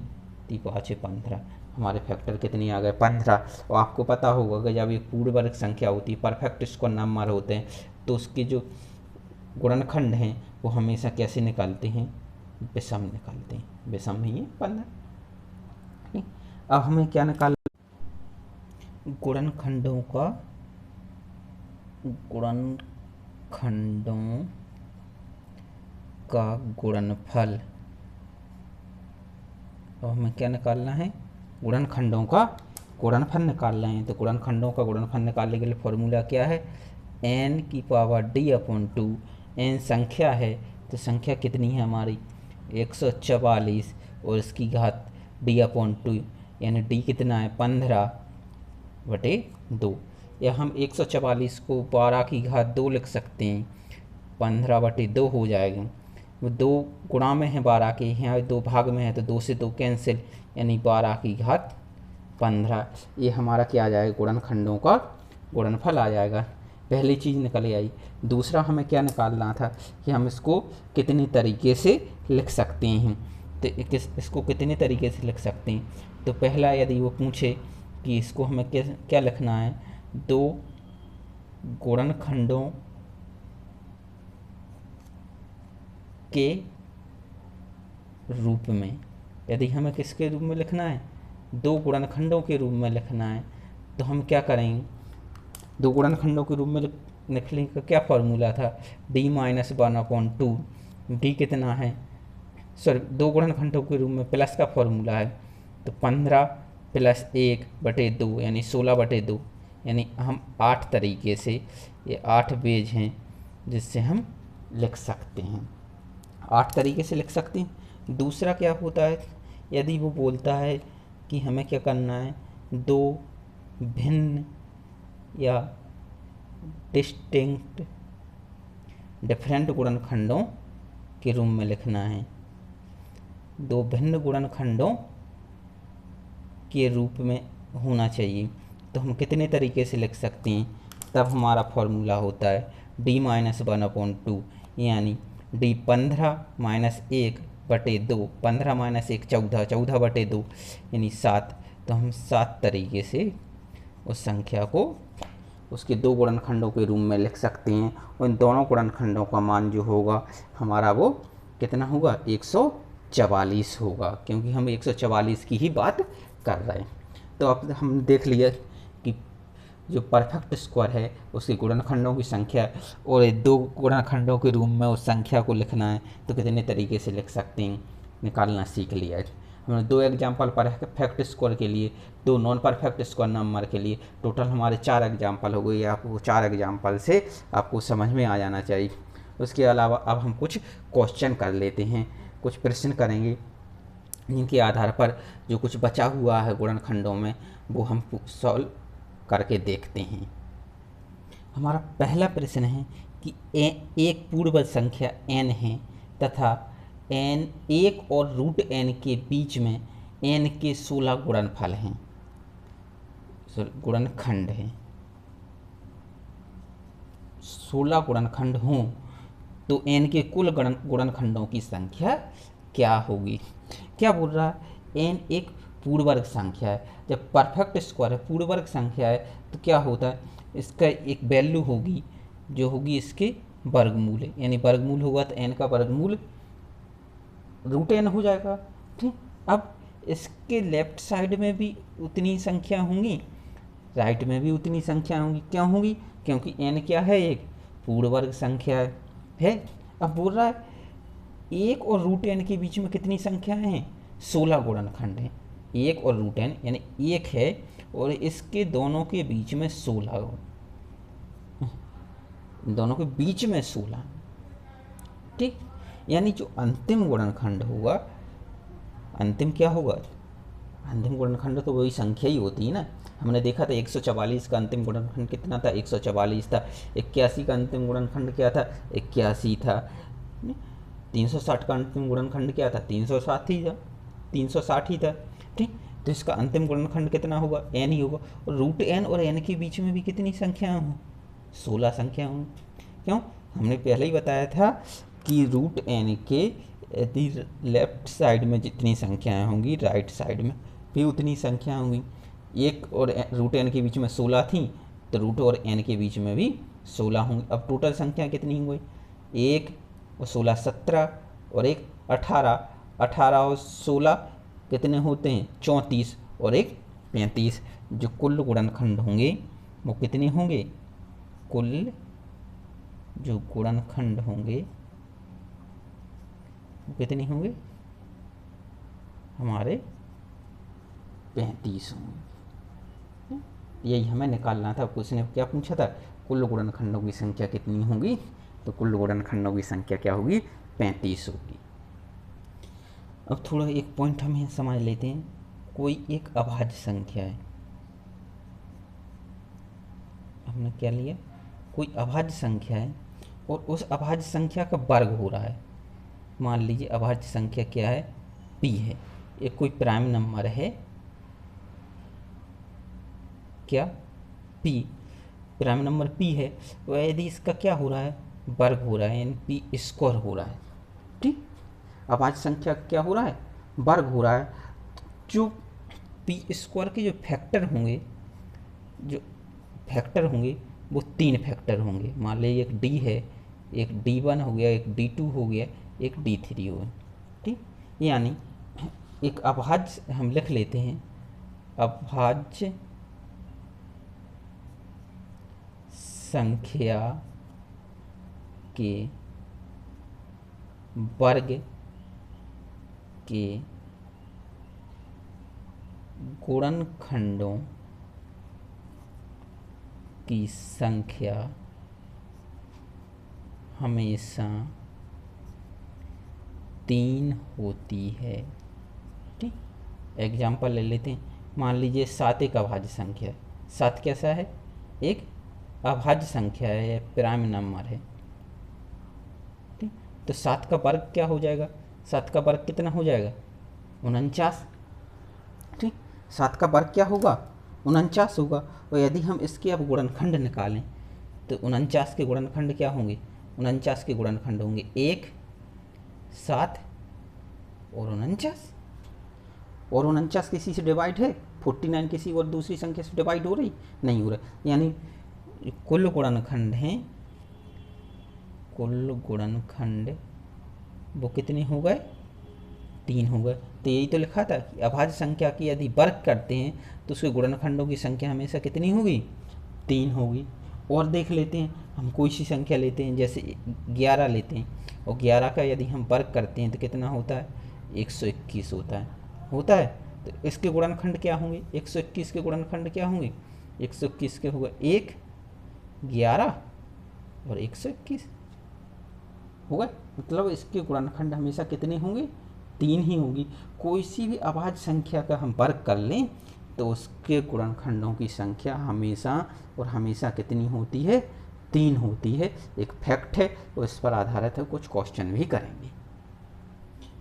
3 5 15। हमारे फैक्टर कितनी आ गए? 15। और आपको पता होगा कि जब एक पूर्ण वर्ग संख्या होती है, परफेक्ट स्क्वायर नंबर होते हैं, तो उसके जो गुणनखंड हैं वो हमेशा कैसे निकालते हैं? विषम निकालते हैं। विषम में ये 15। अब हमें क्या निकाल? गुणनखंडों का गुणनफल। अब हमें क्या निकालना है? गुणनखंडों का गुणनफल निकालना है। तो गुणनखंडों का गुणनफल निकालने के लिए फॉर्मूला क्या है? n⁴ n संख्या है, तो संख्या कितनी है हमारी? 144 और इसकी घात d/2, यानी d कितना है? 15/2। या हम 144 को 12 की घात 2 लिख सकते हैं, 15/2 हो जाएगा। वो 2 गुणा में है 12 के, यहाँ 2 भाग में है तो 2 से 2 कैंसिल, यानी 12 की घात 15। ये हमारा क्या आ जाएगा, गुणनखंडों का गुणनफल आ जाएगा। पहली चीज़ निकल आई। दूसरा हमें क्या निकालना था कि हम इसको कितनी तरीके से लिख सकते हैं, तो इसको कितने तरीके से लिख सकते हैं। तो पहला यदि वो पूछे कि इसको हमें क्या लिखना है, 2 गुणनखंडों के रूप में, यदि हमें किसके रूप में लिखना है, 2 गुणनखंडों के रूप में लिखना है, तो हम क्या करेंगे, 2 गुणनखंडों के रूप में लिखने का क्या फॉर्मूला था, d-1/2। d कितना है, सॉरी 2 गुणनखंडों के रूप में प्लस का फॉर्मूला है, तो 15 + 1/2 यानी 16/2, यानी हम 8 तरीके से, ये 8 पेज हैं जिससे हम लिख सकते हैं, 8 तरीके से लिख सकते हैं। दूसरा क्या होता है, यदि वो बोलता है कि हमें क्या करना है, 2 भिन्न या डिस्टिंक्ट डिफरेंट गुणनखंडों के रूप में लिखना है, 2 भिन्न गुणनखंडों के रूप में होना चाहिए, तो हम कितने तरीके से लिख सकते हैं, तब हमारा फॉर्मूला होता है d-1/2, यानी d 15 - 1/2, 15 - 1 14, 14/2 यानी 7। तो हम 7 तरीके से उस संख्या को उसके 2 गुणनखंडों के रूप में लिख सकते हैं। उन दोनों गुणनखंडों का मान जो होगा हमारा वो कितना होगा, 144 होगा, क्योंकि हम 144 की ही बात कर रहे हैं। तो अब हम देख लिया कि जो परफेक्ट स्क्वायर है उसके गुणनखंडों की संख्या और 2 गुणनखंडों के रूप में उस संख्या को लिखना है तो कितने तरीके से लिख सकते हैं, निकालना सीख लिया है। हमने 2 एग्जाम्पल परफेक्ट स्क्वायर के लिए, 2 नॉन परफेक्ट स्क्वायर नंबर के लिए, टोटल हमारे 4 एग्जाम्पल हो गए। आपको 4 एग्जाम्पल से आपको समझ में आ जाना चाहिए। उसके अलावा अब हम कुछ क्वेश्चन कर लेते हैं, कुछ प्रश्न करेंगे जिनके आधार पर जो कुछ बचा हुआ है गुणनखंडों में वो हम सॉल्व करके देखते हैं। हमारा पहला प्रश्न है कि एक पूर्ण संख्या n है तथा n 1 और √n के बीच में n के 16 गुणनफल हैं, गुणनखंड हैं, 16 गुणनखंड हों तो n के कुल गुणनखंडों की संख्या क्या होगी। क्या बोल रहा है, n एक पूर्ण वर्ग संख्या है, जब परफेक्ट स्क्वायर है पूर्ण वर्ग संख्या है तो क्या होता है, इसका एक वैल्यू होगी जो होगी इसके वर्गमूल, यानी वर्गमूल होगा तो n का वर्गमूल √n हो जाएगा। ठीक, अब इसके लेफ्ट साइड में भी उतनी संख्या होंगी, राइट में भी उतनी संख्या होंगी। क्यों होंगी, क्योंकि n क्या है, एक पूर्ण वर्ग संख्या है। अब बोल रहा है 1 और √n के बीच में कितनी संख्याएं हैं, 16 गुणनखंड हैं। 1 और √n यानी 1 है और इसके दोनों के बीच में 16, दोनों के बीच में 16। ठीक, यानी जो अंतिम गुणनखंड होगा, अंतिम क्या होगा, अंतिम गुणनखंड तो वही संख्या ही होती है ना। हमने देखा था 144 का अंतिम गुणनखंड कितना था, 144 था। 81 का अंतिम गुणनखंड क्या था, 81 था। 360 का अंतिम गुणनखंड क्या था, 360 ही था, 360 ही था। ठीक, तो इसका अंतिम गुणनखंड कितना होगा, n ही होगा। और √n और n के बीच में भी कितनी संख्या हों, 16 संख्या हों। क्यों, हमने पहले ही बताया था कि √n के यदि लेफ्ट साइड में जितनी संख्याएं होंगी राइट साइड में भी उतनी संख्या होंगी। 1 और √n के बीच में 16 थी तो रूट और n के बीच में भी 16 होंगी। अब टोटल संख्या कितनी हुई, 1 और 16 17 और 1 18, 18 और 16 कितने होते हैं, 34 और 1 35। जो कुल गुणनखंड होंगे वो कितने होंगे, कुल जो गुणनखंड होंगे वो कितने होंगे, हमारे 35 होंगे। यही हमें निकालना था। उसने क्या पूछा था, कुल गुणनखंडों की संख्या कितनी होगी, तो कुल गुणनखंडों की संख्या क्या होगी, 35 होगी। अब थोड़ा एक पॉइंट हम समझ लेते हैं। कोई एक अभाज्य संख्या है, हमने क्या लिया, कोई अभाज्य संख्या है और उस अभाज्य संख्या का वर्ग हो रहा है, मान लीजिए अभाज्य संख्या क्या है, p है, एक कोई प्राइम नंबर है, क्या p, प्राइम नंबर p है, तो यदि इसका क्या हो रहा है, वर्ग हो रहा है, यानी पी स्क्वायर हो रहा है। ठीक, अभाज्य संख्या क्या हो रहा है, वर्ग हो रहा है। जो पी स्क्वायर के जो फैक्टर होंगे, जो फैक्टर होंगे वो 3 फैक्टर होंगे। मान लीजिए एक डी है, एक D1 हो गया, एक D2 हो गया, एक D3 हो गया। ठीक, यानी एक अभाज्य हम लिख लेते हैं, अभाज्य संख्या के वर्ग के गुणनखंडों की संख्या हमेशा 3 होती है। ठीक, एग्जाम्पल ले लेते हैं। मान लीजिए 7 एक अभाज्य संख्या है। 7 कैसा है, एक अभाज्य संख्या है, प्राइम नंबर है। ठीक, तो 7 का वर्ग क्या हो जाएगा, 7 का वर्ग कितना हो जाएगा, 49। ठीक, 7 का वर्ग क्या होगा, 49 होगा। और यदि हम इसके अब गुणनखंड निकालें तो 49 के गुणनखंड क्या होंगे, 49 के गुणनखंड होंगे 1, 7 और 49। और 49 किसी से डिवाइड है, 49 किसी और दूसरी संख्या से डिवाइड हो रही, नहीं हो रहा। यानी कुल गुणनखंड हैं, कुल गुणनखंड वो कितने हो गए, 3 हो गए। तो यही तो लिखा था कि अभाज्य संख्या की यदि वर्ग करते हैं तो उसके गुणनखंडों की संख्या हमेशा कितनी होगी, 3 होगी। और देख लेते हैं, हम कोई सी संख्या लेते हैं, जैसे 11 लेते हैं, और 11 का यदि हम वर्ग करते हैं तो कितना होता है, 121 होता है। तो इसके गुणनखंड क्या होंगे, 121 के गुणनखंड क्या होंगे, 121 के होगा 1, 11 और 121 होगा। मतलब इसके गुणनखंड हमेशा कितने होंगे, 3 ही होगी। कोई सी भी अभाज्य संख्या का हम वर्ग कर लें तो उसके गुणनखंडों की संख्या हमेशा और हमेशा कितनी होती है, 3 होती है। एक फैक्ट है, तो इस पर आधारित है, कुछ क्वेश्चन भी करेंगे।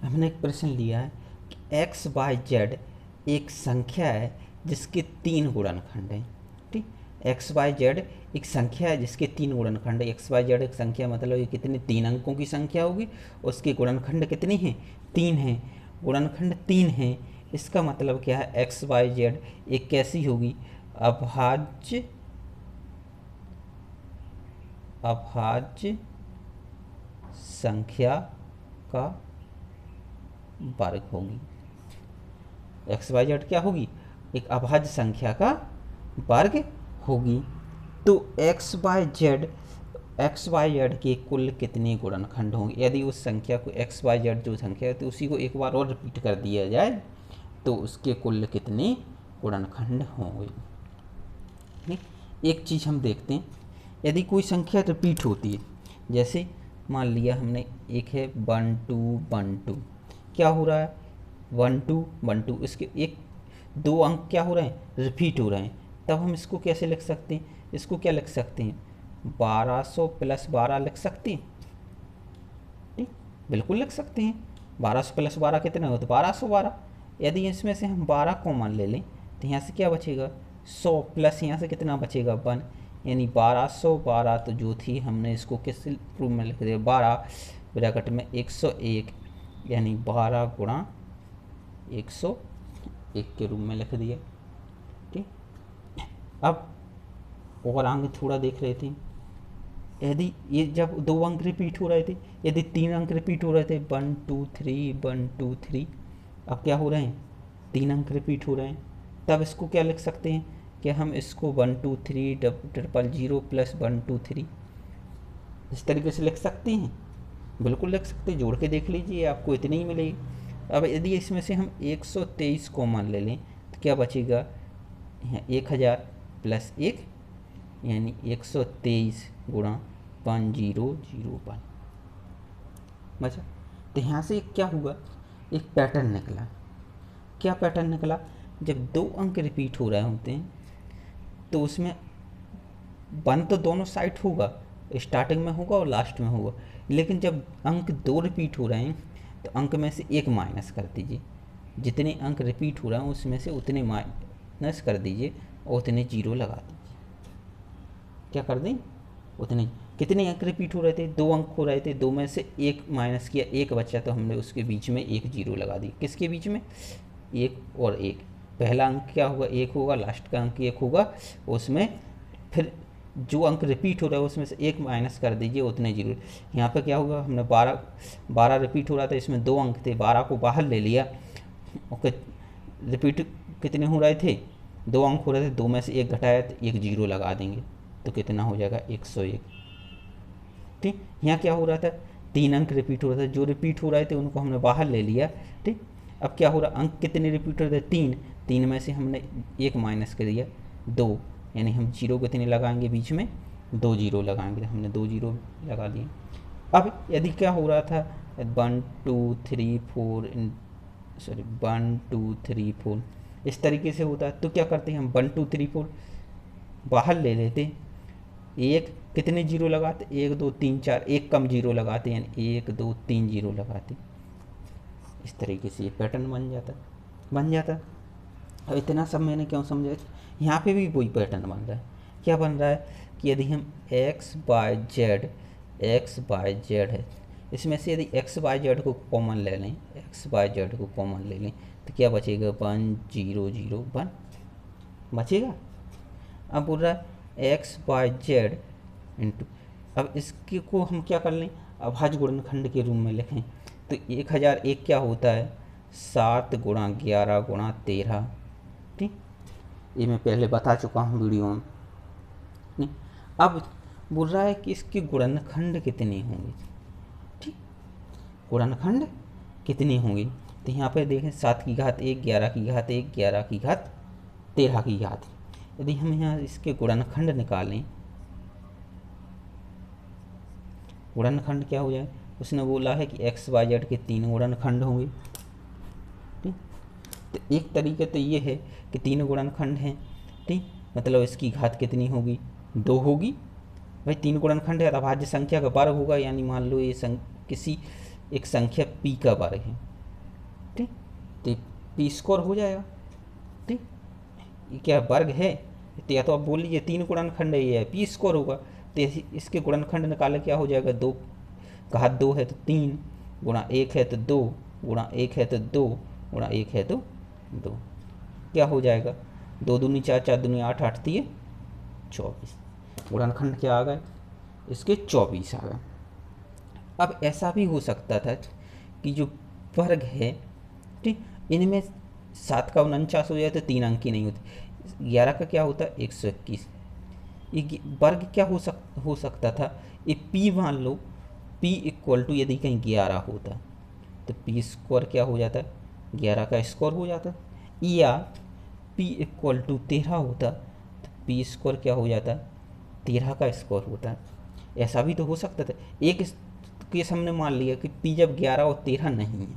हमने एक प्रश्न लिया है कि एक्स वाई जेड एक संख्या है जिसके 3 गुणनखंड हैं। ठीक, एक्स वाई जेड एक संख्या है जिसके 3 गुणनखंड है। एक्स वाई जेड एक संख्या मतलब ये कितने, 3 अंकों की संख्या होगी, उसके गुणनखंड कितने हैं, 3 हैं, गुणनखंड 3 हैं। इसका मतलब क्या है, एक्स वाई जेड एक कैसी होगी, अभाज्य संख्या का वर्ग होगी। एक्स वाई जेड क्या होगी, एक अभाज्य संख्या का वर्ग होगी। तो एक्स वाई जेड के कुल कितने गुणनखंड होंगे। यदि उस संख्या को एक्स वाई जेड जो संख्या है तो उसी को एक बार और रिपीट कर दिया जाए तो उसके कुल कितने गुणनखंड होंगे। एक चीज़ हम देखते हैं, यदि कोई संख्या रिपीट होती है, जैसे मान लिया हमने एक है 1 2 1 2, क्या हो रहा है 1 2 1 2, इसके 1 2 अंक क्या हो रहे हैं, रिपीट हो रहे हैं। तब हम इसको कैसे लिख सकते हैं, इसको क्या लिख सकते हैं, 1200 + 12 लिख सकते हैं। ठीक, बिल्कुल लिख सकते हैं। 1200 + 12 कितना हो, तो 1212। यदि इसमें से हम 12 कॉमन ले लें तो यहाँ से क्या बचेगा, 100 प्लस यहाँ से कितना बचेगा 1, यानी 1212। तो जो थी हमने इसको किस रूप में लिख दिया, 12 ब्रैकेट में 101, यानी 12 गुणा 101 के रूप में लिख दिया। ठीक, अब और आगे थोड़ा देख रहे थे, यदि ये जब 2 अंक रिपीट हो रहे थे, यदि 3 अंक रिपीट हो रहे थे 1 2 3 1 2 3, अब क्या हो रहे हैं, 3 अंक रिपीट हो रहे हैं। तब इसको क्या लिख सकते हैं कि हम इसको 1 2 3 000 + 1 2 3 इस तरीके से लिख सकते हैं, बिल्कुल लिख सकते हैं। जोड़ के देख लीजिए, आपको इतनी ही मिलेगी। अब यदि इसमें से हम 123 कॉमन ले लें तो क्या बचेगा, यहाँ 1000 + 1, यानी 123 गुणा 1001 बचा। तो यहाँ से क्या हुआ, एक पैटर्न निकला। क्या पैटर्न निकला, जब 2 अंक रिपीट हो रहे होते हैं तो उसमें 1 तो दोनों साइड होगा, स्टार्टिंग में होगा और लास्ट में होगा। लेकिन जब अंक 2 रिपीट हो रहे हैं तो अंक में से एक माइनस कर दीजिए, जितने अंक रिपीट हो रहा है उसमें से उतने माइनस कर दीजिए और उतने जीरो लगा दीजिए। क्या कर दें, उतने। कितने अंक रिपीट हो रहे थे, 2 अंक हो रहे थे, 2 में से एक माइनस किया, एक बचा तो हमने उसके बीच में एक जीरो लगा दी। किसके बीच में, एक और एक। पहला अंक क्या होगा, एक होगा, लास्ट का अंक एक होगा, उसमें फिर जो अंक रिपीट हो रहा है उसमें से एक माइनस कर दीजिए, उतने जीरो। यहाँ पे क्या होगा, हमने 12 रिपीट हो रहा था, इसमें 2 अंक थे, 12 को बाहर ले लिया। ओके, रिपीट कितने हो रहे थे, 2 अंक हो रहे थे, 2 में से एक घटाया तो एक जीरो लगा देंगे, तो कितना हो जाएगा 101। ठीक, यहाँ क्या हो रहा था, 3 अंक रिपीट हो रहा था, जो रिपीट हो रहे थे उनको हमने बाहर ले लिया। ठीक, अब क्या हो रहा, अंक कितने रिपीट हो रहे थे, 3, 3 में से हमने एक माइनस कर दिया, 2, यानी हम जीरो कितने लगाएंगे बीच में, 2 जीरो लगाएंगे, तो हमने 2 जीरो लगा लिए। अब यदि क्या हो रहा था, 1 2 3 4 सॉरी 1 2 3 4 इस तरीके से होता है, तो क्या करते हैं हम 1 2 3 4 बाहर ले लेते, एक कितने जीरो लगाते, 1 2 3 4, एक कम जीरो लगाते, यानी 1 2 3 जीरो लगाते। इस तरीके से ये पैटर्न बन जाता। अब इतना सब मैंने क्यों समझा, यहाँ पे भी वही पैटर्न बन रहा है। क्या बन रहा है कि यदि हम x बाय जेड है, इसमें से यदि x बाय जेड को कॉमन ले लें, तो क्या बचेगा, 1 0 0 1 बचेगा। अब बोल रहा है x बाय जेड इंटू, अब इसके को हम क्या कर लें, अभाज्य गुणनखंड के रूप में लिखें, तो 1001 क्या होता है, 7 गुणा 11 गुणा 13। ठीक, ये मैं पहले बता चुका हूँ वीडियो में। नहीं, अब बोल रहा है कि इसके गुणनखंड कितने होंगे। ठीक, गुणनखंड कितने होंगे, तो यहाँ पे देखें 7 की घात 1, 11 की घात 1, 11 की घात 13 की घात। यदि हम यहाँ इसके गुणनखंड निकालें, गुणनखंड क्या हो जाए, उसने बोला है कि x y z के 3 गुणनखंड होंगे। ठीक, तो एक तरीके तो ये है कि 3 गुणनखंड हैं। ठीक, मतलब इसकी घात कितनी होगी, 2 होगी। भाई 3 गुणनखंड है, अभाज्य संख्या का वर्ग होगा, यानी मान लो ये किसी एक संख्या p का वर्ग है। ठीक, तो p स्क्वायर हो जाएगा। ठीक, ये क्या वर्ग है, तो या तो आप बोल लीजिए 3 गुणनखंड है, ये है p स्क्वायर होगा, तो इसके गुणनखंड निकाले क्या हो जाएगा, 2 घात 2 है तो 3, गुणा 1 है तो 2, गुणा 1 है तो 2, गुणा 1 है तो 2, क्या हो जाएगा, 2 दूनी 4, 4 दूनी 8, 8 3 24। गुणनखंड क्या आ गए, इसके 24 आ गए। अब ऐसा भी हो सकता था कि जो वर्ग है, ठीक, इनमें 7 का 49 हो जाए तो 3 अंक ही नहीं होते, 11 का क्या होता है 121। ये वर्ग क्या हो सकता था, ये p मान लो, p इक्वल टू यदि कहीं 11 होता तो p स्क्वायर क्या हो जाता, 11 का स्क्वायर हो जाता, या p इक्वल टू 13 होता तो p स्क्वायर क्या हो जाता, 13 का स्क्वायर होता। ऐसा भी तो हो सकता था। एक केस हमने मान लिया कि p जब 11 और 13 नहीं है,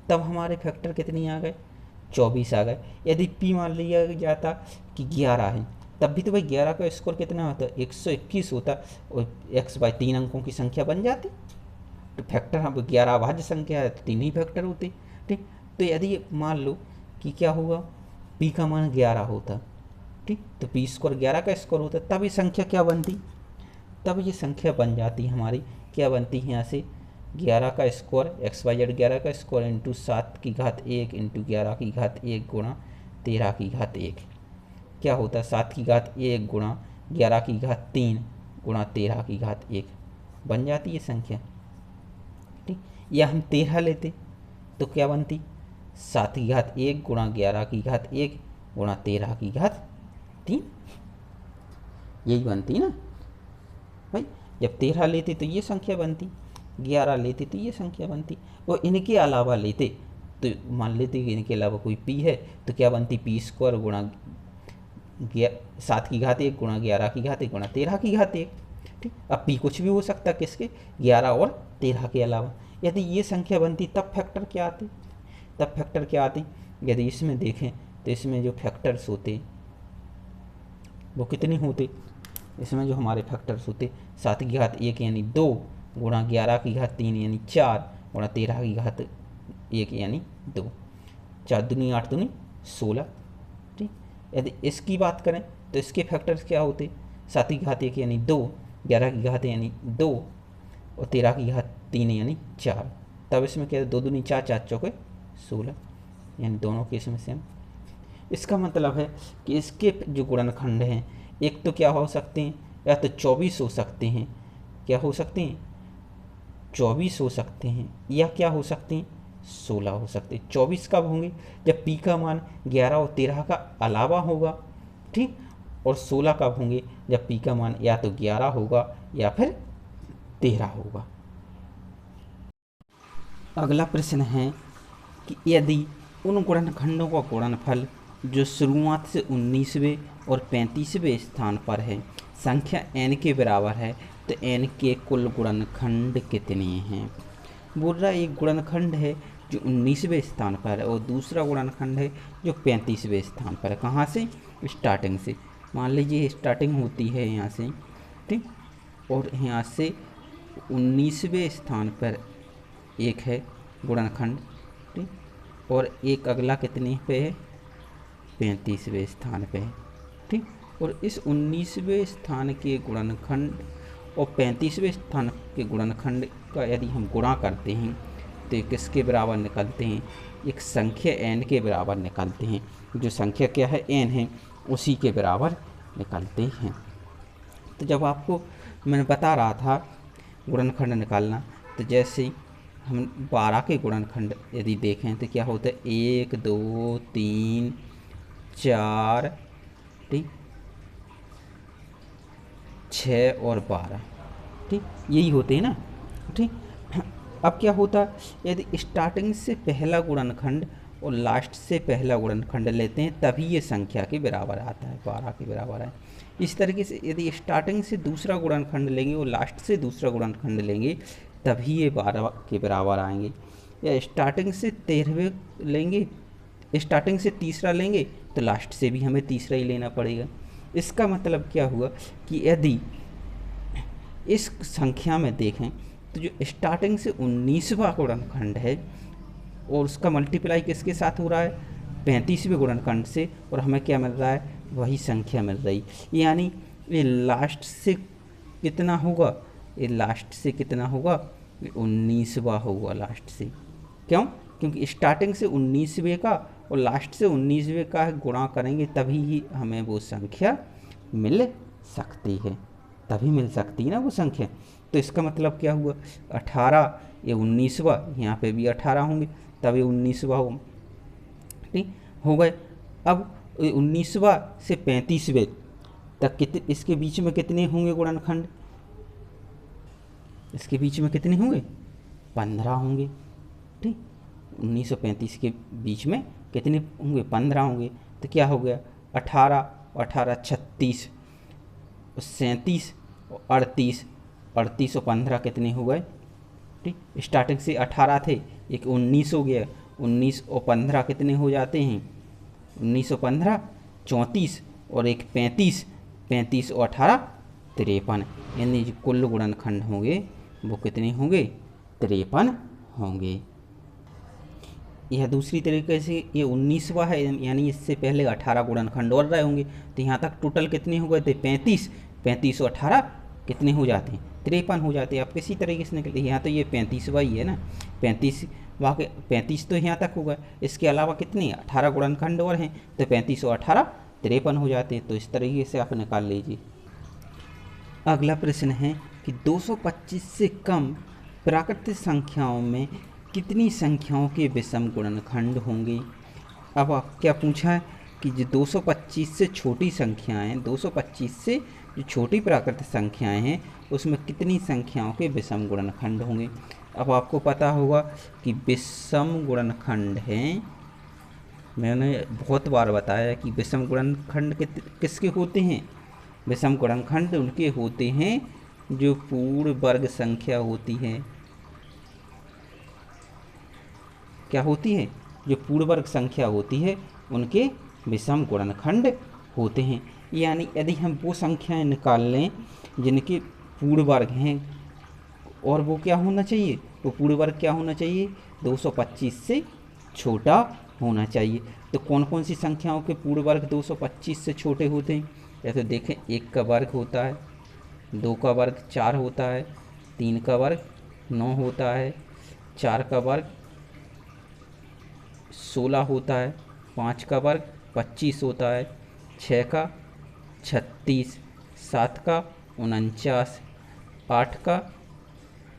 तब हमारे फैक्टर कितने आ गए, 24 आ गए। यदि p मान लिया जाता कि 11 है, तब भी तो भाई 11 का स्कोर कितना होता, 121 होता, और x बाय 3 अंकों की संख्या बन जाती। तो फैक्टर हम 11 अभाज्य संख्या है तो 3 ही फैक्टर होते। ठीक, तो यदि मान लो कि क्या होगा, p का मान 11 होता, ठीक, तो p स्क्वायर 11 का स्कोर होता, तब ये संख्या क्या बनती, तब ये संख्या बन जाती हमारी, क्या बनती है यहाँ से, 11 का स्क्वायर एक्स वाई जेड 11 का स्क्वायर इंटू 7 की घात 1 इंटू 11 की घात 1 गुणा 13 की घात 1, क्या होता है 7 की घात 1 गुणा 11 की घात 3 गुणा 13 की घात 1 बन जाती है संख्या। ठीक, या हम 13 लेते तो क्या बनती, 7 की घात 1 गुणा 11 की घात 1 गुणा 13 की घात 3, यही बनती ना भाई। जब 13 लेते तो ये संख्या बनती, 11 लेते तो ये संख्या बनती, और इनके अलावा लेते तो मान लेते कि इनके अलावा कोई p है तो क्या बनती, p स्क्वायर गुणा 7 की घात 1 गुणा 11 की घात 1 गुणा 13 की घात 1। ठीक, अब p कुछ भी हो सकता है किसके, 11 और 13 के अलावा। यदि ये संख्या बनती तब फैक्टर क्या आते, यदि इसमें देखें तो इसमें जो फैक्टर्स होते वो कितने होते, इसमें जो हमारे फैक्टर्स होते 7 की घात 1 यानी 2 गुणा 11 की घात 3 यानी 4 गुणा 13 की घात 1 यानी 2। 4 दूनी 8 दूनी 16। ठीक, यदि इसकी बात करें तो इसके फैक्टर्स क्या होते, 7 की घात 1 यानी 2, 11 की घात यानी 2 और 13 की घात 3 यानी 4। तब इसमें क्या है, 2 दूनी 4, 4 चौके 16, यानी दोनों केस में सेम। इसका मतलब है कि इसके जो गुणनखंड हैं, एक तो क्या हो सकते हैं, या तो 24 हो सकते हैं, क्या हो सकते हैं 24 हो सकते हैं, या क्या हो सकते हैं 16 हो सकते हैं। 24 कब होंगे, जब पी का मान 11 और 13 का अलावा होगा। ठीक, और 16 कब होंगे, जब पी का मान या तो 11 होगा या फिर 13 होगा। अगला प्रश्न है कि यदि उन गुणनखंडों का गुणनफल जो शुरुआत से 19वें और 35वें स्थान पर है संख्या n के बराबर है, तो n के कुल गुणनखंड कितने हैं। बोल रहा है एक गुणनखंड है जो 19वें स्थान पर है और दूसरा गुणनखंड है जो 35वें स्थान पर है। कहाँ से, स्टार्टिंग से। मान लीजिए स्टार्टिंग होती है यहाँ से, ठीक, और यहाँ से 19वें स्थान पर एक है गुणनखंड, ठीक, और एक अगला कितने पे है, 35वें स्थान पे है। ठीक, और इस 19वें स्थान के गुणनखंड और 35वें स्थान के गुणनखंड का यदि हम गुणा करते हैं तो किसके बराबर निकलते हैं, एक संख्या n के बराबर निकलते हैं। जो संख्या क्या है, n है, उसी के बराबर निकलते हैं। तो जब आपको मैंने बता रहा था गुणनखंड निकालना, तो जैसे हम 12 के गुणनखंड यदि देखें तो क्या होता है, 1 2 3 4, ठीक, 6 और 12, ठीक, यही होते हैं ना। ठीक, अब क्या होता है, यदि स्टार्टिंग से पहला गुणनखंड और लास्ट से पहला गुणनखंड लेते हैं तभी ये संख्या के बराबर आता है, 12 के बराबर है। इस तरीके से यदि स्टार्टिंग से दूसरा गुणनखंड लेंगे और लास्ट से दूसरा गुणनखंड लेंगे तभी ये 12 के बराबर आएंगे। या स्टार्टिंग से 13वें लेंगे, स्टार्टिंग से तीसरा लेंगे तो लास्ट से भी हमें तीसरा ही लेना पड़ेगा। इसका मतलब क्या हुआ कि यदि इस संख्या में देखें तो जो स्टार्टिंग से 19वां गुणनखंड है और उसका मल्टीप्लाई किसके साथ हो रहा है, 35वें गुणनखंड से, और हमें क्या मिल रहा है, वही संख्या मिल रही। यानी ये लास्ट से कितना होगा, ये लास्ट से कितना होगा, 19वां होगा लास्ट से। क्यों, क्योंकि स्टार्टिंग से 19वें का और लास्ट से 19वें का गुणा करेंगे तभी ही हमें वो संख्या मिल सकती है, तभी मिल सकती है ना वो संख्या। तो इसका मतलब क्या हुआ, 18 ये 19वां, यहाँ पे भी 18 होंगे तब ये 19वां होगा। ठीक, हो गए। अब 19वां से 35वें तक कितने, इसके बीच में कितने होंगे गुणनखंड, इसके बीच में कितने होंगे, 15 होंगे। ठीक, 1935 के बीच में कितने होंगे, 15 होंगे। तो क्या हो गया, 18 18 36 37 और 38, 38 और 15 कितने हो गए। ठीक, स्टार्टिंग से 18 थे, एक 19 हो गया, 19 और 15 कितने हो जाते हैं, 19 और 15 34, और एक 35, 35 और 18 53। यानी जो कुल गुणनखंड होंगे वो कितने होंगे, 53 होंगे। यह दूसरी तरीके से ये 19वां है, यानी इससे पहले 18 गुणनखंड और रहे होंगे, तो यहाँ तक टोटल कितने हो गए थे, 35, 35 और 18 कितने हो जाते हैं, 53 हो जाते हैं। आप किसी तरीके से निकले, यहाँ तो ये 35वां ही है ना, 35 वहाँ के 35 तो यहाँ तक होगा, इसके अलावा कितने 18 गुणनखंड और हैं, तो 35 और 18 53 हो जाते हैं। तो इस तरीके से आप निकाल लीजिए। अगला प्रश्न है कि 225 से कम प्राकृतिक संख्याओं में कितनी संख्याओं के विषम गुणनखंड होंगे। अब आप क्या पूछा है कि जो 225 से छोटी संख्याएं, 225 से जो छोटी प्राकृतिक संख्याएं हैं उसमें कितनी संख्याओं के विषम गुणनखंड होंगे। अब आपको पता होगा कि विषम गुणनखंड हैं, मैंने बहुत बार बताया कि विषम गुणनखंड किसके होते हैं, विषम गुणनखंड उनके होते हैं जो पूर्ण वर्ग संख्या होती है। क्या होती है, जो पूर्ण वर्ग संख्या होती है उनके विषम गुणनखंड होते हैं। यानी यदि हम वो संख्याएं निकाल लें जिनके पूर्ण वर्ग हैं और वो क्या होना चाहिए, वो पूर्ण वर्ग क्या होना चाहिए, 225 से छोटा होना चाहिए। तो कौन कौन सी संख्याओं के पूर्ण वर्ग 225 से छोटे होते हैं? या तो देखें, 1 का वर्ग होता है, 2 का वर्ग 4 होता है, 3 का वर्ग 9 होता है, 4 का वर्ग 16 होता है, 5 का वर्ग 25 होता है, 6 का 36, 7 का 49, 8 का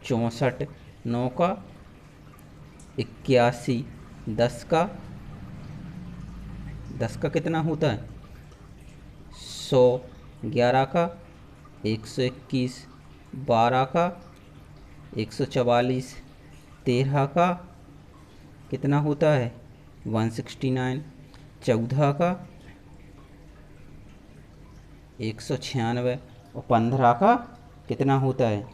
64, 9 का 81, 10 का कितना होता है 100, 11 का 121, 12 का 144, 13 का कितना होता है 169, 14 का 196 और 15 का कितना होता है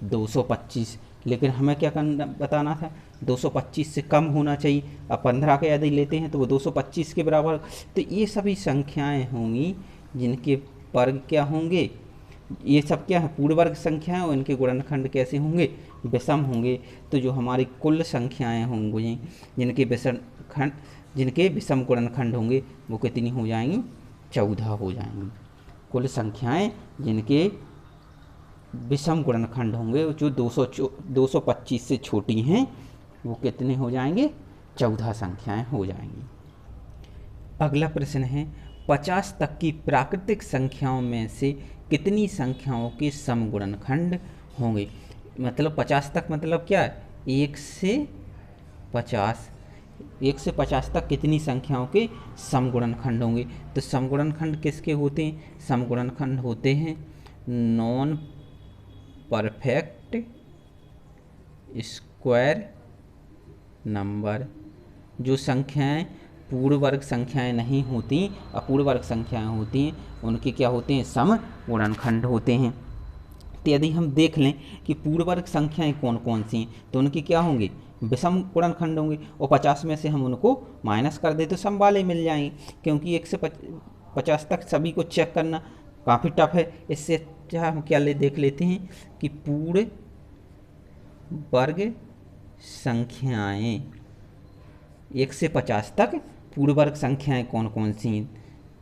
225। लेकिन हमें क्या करना बताना था, 225 से कम होना चाहिए। अब 15 का यदि लेते हैं तो वो 225 के बराबर। तो ये सभी संख्याएं होंगी जिनके वर्ग क्या होंगे, ये सब क्या है पूर्ण वर्ग संख्याएं, और इनके गुणनखंड कैसे होंगे, विषम होंगे। तो जो हमारी कुल संख्याएं होंगी जिनके विषम गुणनखंड होंगे वो कितनी हो जाएंगी, 14 हो जाएंगी। कुल संख्याएं जिनके विषम गुणनखंड होंगे जो 225 से छोटी हैं वो कितने हो जाएंगे, 14 संख्याएं हो जाएंगी। अगला प्रश्न है 50 तक की प्राकृतिक संख्याओं में से कितनी संख्याओं के समगुणनखंड होंगे। मतलब 50 तक मतलब क्या है, 1 से 50 तक कितनी संख्याओं के समगुणनखंड होंगे। तो समगुणनखंड किसके होते हैं, समगुणनखंड होते हैं नॉन परफेक्ट स्क्वायर नंबर। जो संख्याएं पूर्ण वर्ग संख्याएं नहीं होती, अपूर्ण वर्ग संख्याएं होती हैं, उनके क्या होते हैं, समगुणनखंड होते हैं। तो यदि हम देख लें कि पूर्ण वर्ग संख्याएं कौन कौन सी हैं तो उनके क्या होंगे, विषम गुणनखंड होंगे। और 50 में से हम उनको माइनस कर दें तो सम वाले मिल जाएंगे, क्योंकि 1 से 50 तक सभी को चेक करना काफ़ी टफ है। इससे अच्छा हम क्या देख लेते हैं कि पूर्ण वर्ग संख्याएं 1 से 50 तक पूर्ण वर्ग संख्याएं कौन कौन सी हैं।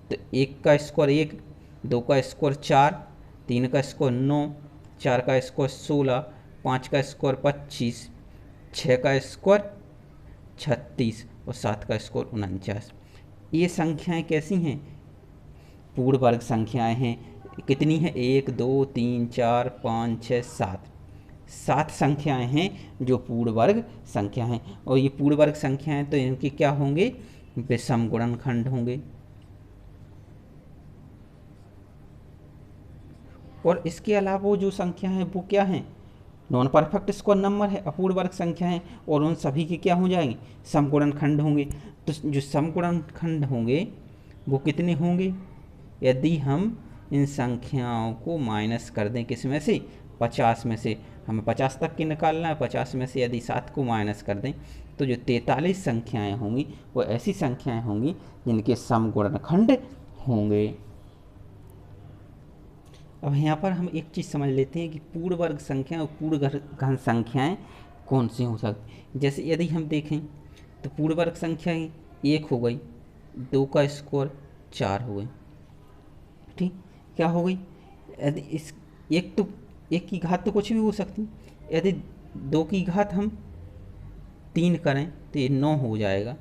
तो 1 का स्क्वायर 1, 2 का स्क्वायर 4, 3 का स्क्वायर 9, 4 का स्क्वायर 16, 5 का स्क्वायर 25, 6 का स्क्वायर 36 और 7 का स्क्वायर 49। ये संख्याएं कैसी हैं, पूर्ण वर्ग संख्याएं हैं। कितनी हैं, 1 2 3 4 5 6 7, 7 संख्याएं हैं जो पूर्ण वर्ग संख्या हैं। और ये पूर्ण वर्ग संख्याएं तो इनके क्या होंगे, विषम गुणनखंड होंगे। और इसके अलावा वो जो संख्या है वो क्या है, नॉन परफेक्ट स्क्वायर नंबर है, अपूर्ण वर्ग संख्या है, और उन सभी के क्या हो जाएंगे, समगुणनखंड होंगे। तो जो समगुणनखंड होंगे वो कितने होंगे, यदि हम इन संख्याओं को माइनस कर दें किस में से, 50 में से। हमें 50 तक की निकालना है, 50 में से यदि 7 को माइनस कर दें तो जो 43 संख्याएं होंगी वो ऐसी संख्याएं होंगी जिनके समगुणनखंड होंगे। अब यहाँ पर हम एक चीज़ समझ लेते हैं कि पूर्ण वर्ग संख्या और पूर्ण घन संख्याएं कौन सी हो सकती। जैसे यदि हम देखें तो पूर्ण वर्ग संख्याएं 1 हो गई, 2 का स्क्वायर 4 हो गई, ठीक, क्या हो गई। यदि इस एक की घात तो कुछ भी हो सकती, यदि 2 की घात हम 3 करें तो ये 9 हो जाएगा।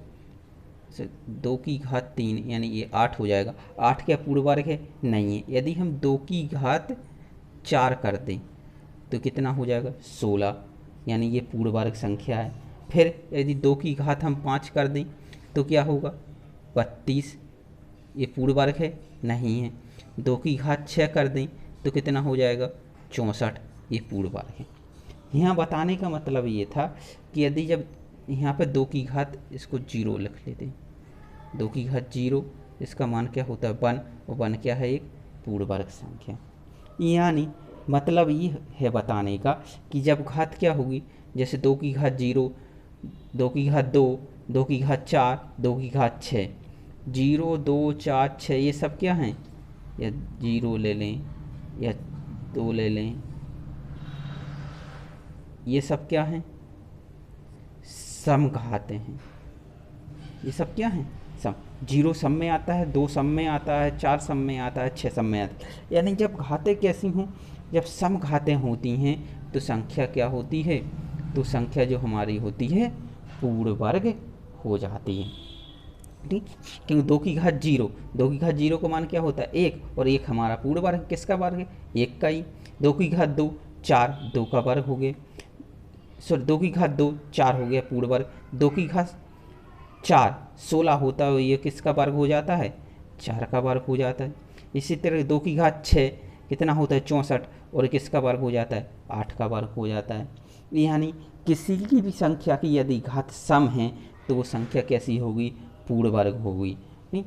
2 की घात 3 यानी ये 8 हो जाएगा। 8 क्या पूर्ण वर्ग है, नहीं है। यदि हम 2 की घात 4 कर दें तो कितना हो जाएगा, 16, यानी ये पूर्ण वर्ग संख्या है। फिर यदि 2 की घात हम 5 कर दें तो क्या होगा, 32, ये पूर्ण वर्ग है, नहीं है। 2 की घात 6 कर दें तो कितना हो जाएगा, 64, ये पूर्ण वर्ग है। यहाँ बताने का मतलब ये था कि यदि जब यहाँ पर 2 की घात, इसको 0 लिख लेते हैं, 2 की घात 0, इसका मान क्या होता है 1, और 1 क्या है, एक पूर्ण वर्ग संख्या। यानी मतलब ये है बताने का कि जब घात क्या होगी, जैसे 2 की घात 0, 2 की घात 2, 2 की घात 4, 2 की घात 6, 0 2 4 6 ये सब क्या हैं, या 0 ले लें या 2 ले लें, ये सब क्या हैं? समघाते हैं। ये सब क्या हैं? सम। 0 सम में आता है, 2 सम में आता है, 4 सम में आता है, 6 सम में आता है। यानी जब घातें कैसी हों, जब समघातें होती हैं तो संख्या क्या होती है? तो संख्या जो हमारी होती है पूर्ण वर्ग हो जाती है। ठीक, क्योंकि 2 की घात 0, 2 की घात 0 का मान क्या होता है? 1, और 1 हमारा पूर्ण वर्ग, किसका वर्ग है? 1 का ही। 2 की घात 2, 4, 2 का वर्ग हो गया। सॉरी, 2 की घात 2, 4 हो गया पूर्ण वर्ग। 2 की घात 4, 16 होता है, ये किसका वर्ग हो जाता है? 4 का वर्ग हो जाता है। इसी तरह 2 की घात 6 कितना होता है? 64, और किसका वर्ग हो जाता है? 8 का वर्ग हो जाता है। यानी किसी की भी संख्या की यदि घात सम है तो वो संख्या कैसी होगी? पूर्ण वर्ग होगी। नहीं,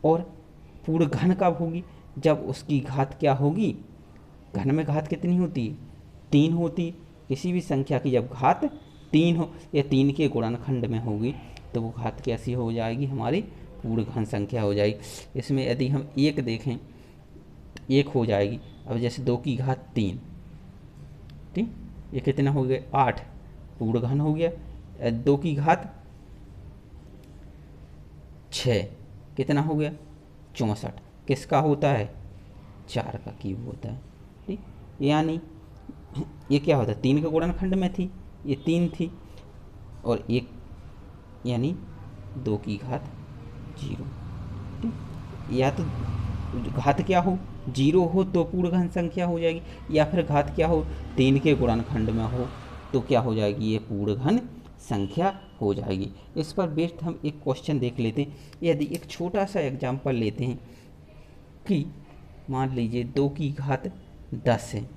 और पूर्ण घन कब होगी? जब उसकी घात क्या होगी? घन में घात कितनी होती है? 3 होती है। किसी भी संख्या की जब घात 3 हो या 3 के गुणनखंड में होगी तो वो घात कैसी हो जाएगी? हमारी पूर्ण घन संख्या हो जाएगी। इसमें यदि हम 1 देखें, 1 हो जाएगी। अब जैसे 2 की घात 3, ठीक, ये कितना हो गया? 8, पूर्ण घन हो गया। 2 की घात 6 कितना हो गया? 64, किसका होता है? 4 का क्यूब होता है। ठीक, यानी ये क्या होता है? 3 के गुणनखंड में थी, ये 3 थी, और 1 यानी 2 की घात 0। ठीक, या तो घात क्या हो? 0 हो तो पूर्ण घन संख्या हो जाएगी, या फिर घात क्या हो? 3 के गुणनखंड में हो तो क्या हो जाएगी? ये पूर्ण घन संख्या हो जाएगी। इस पर बेस्ड हम एक क्वेश्चन देख लेते हैं। यदि एक छोटा सा एग्जाम्पल लेते हैं कि मान लीजिए 2 की घात 10 है,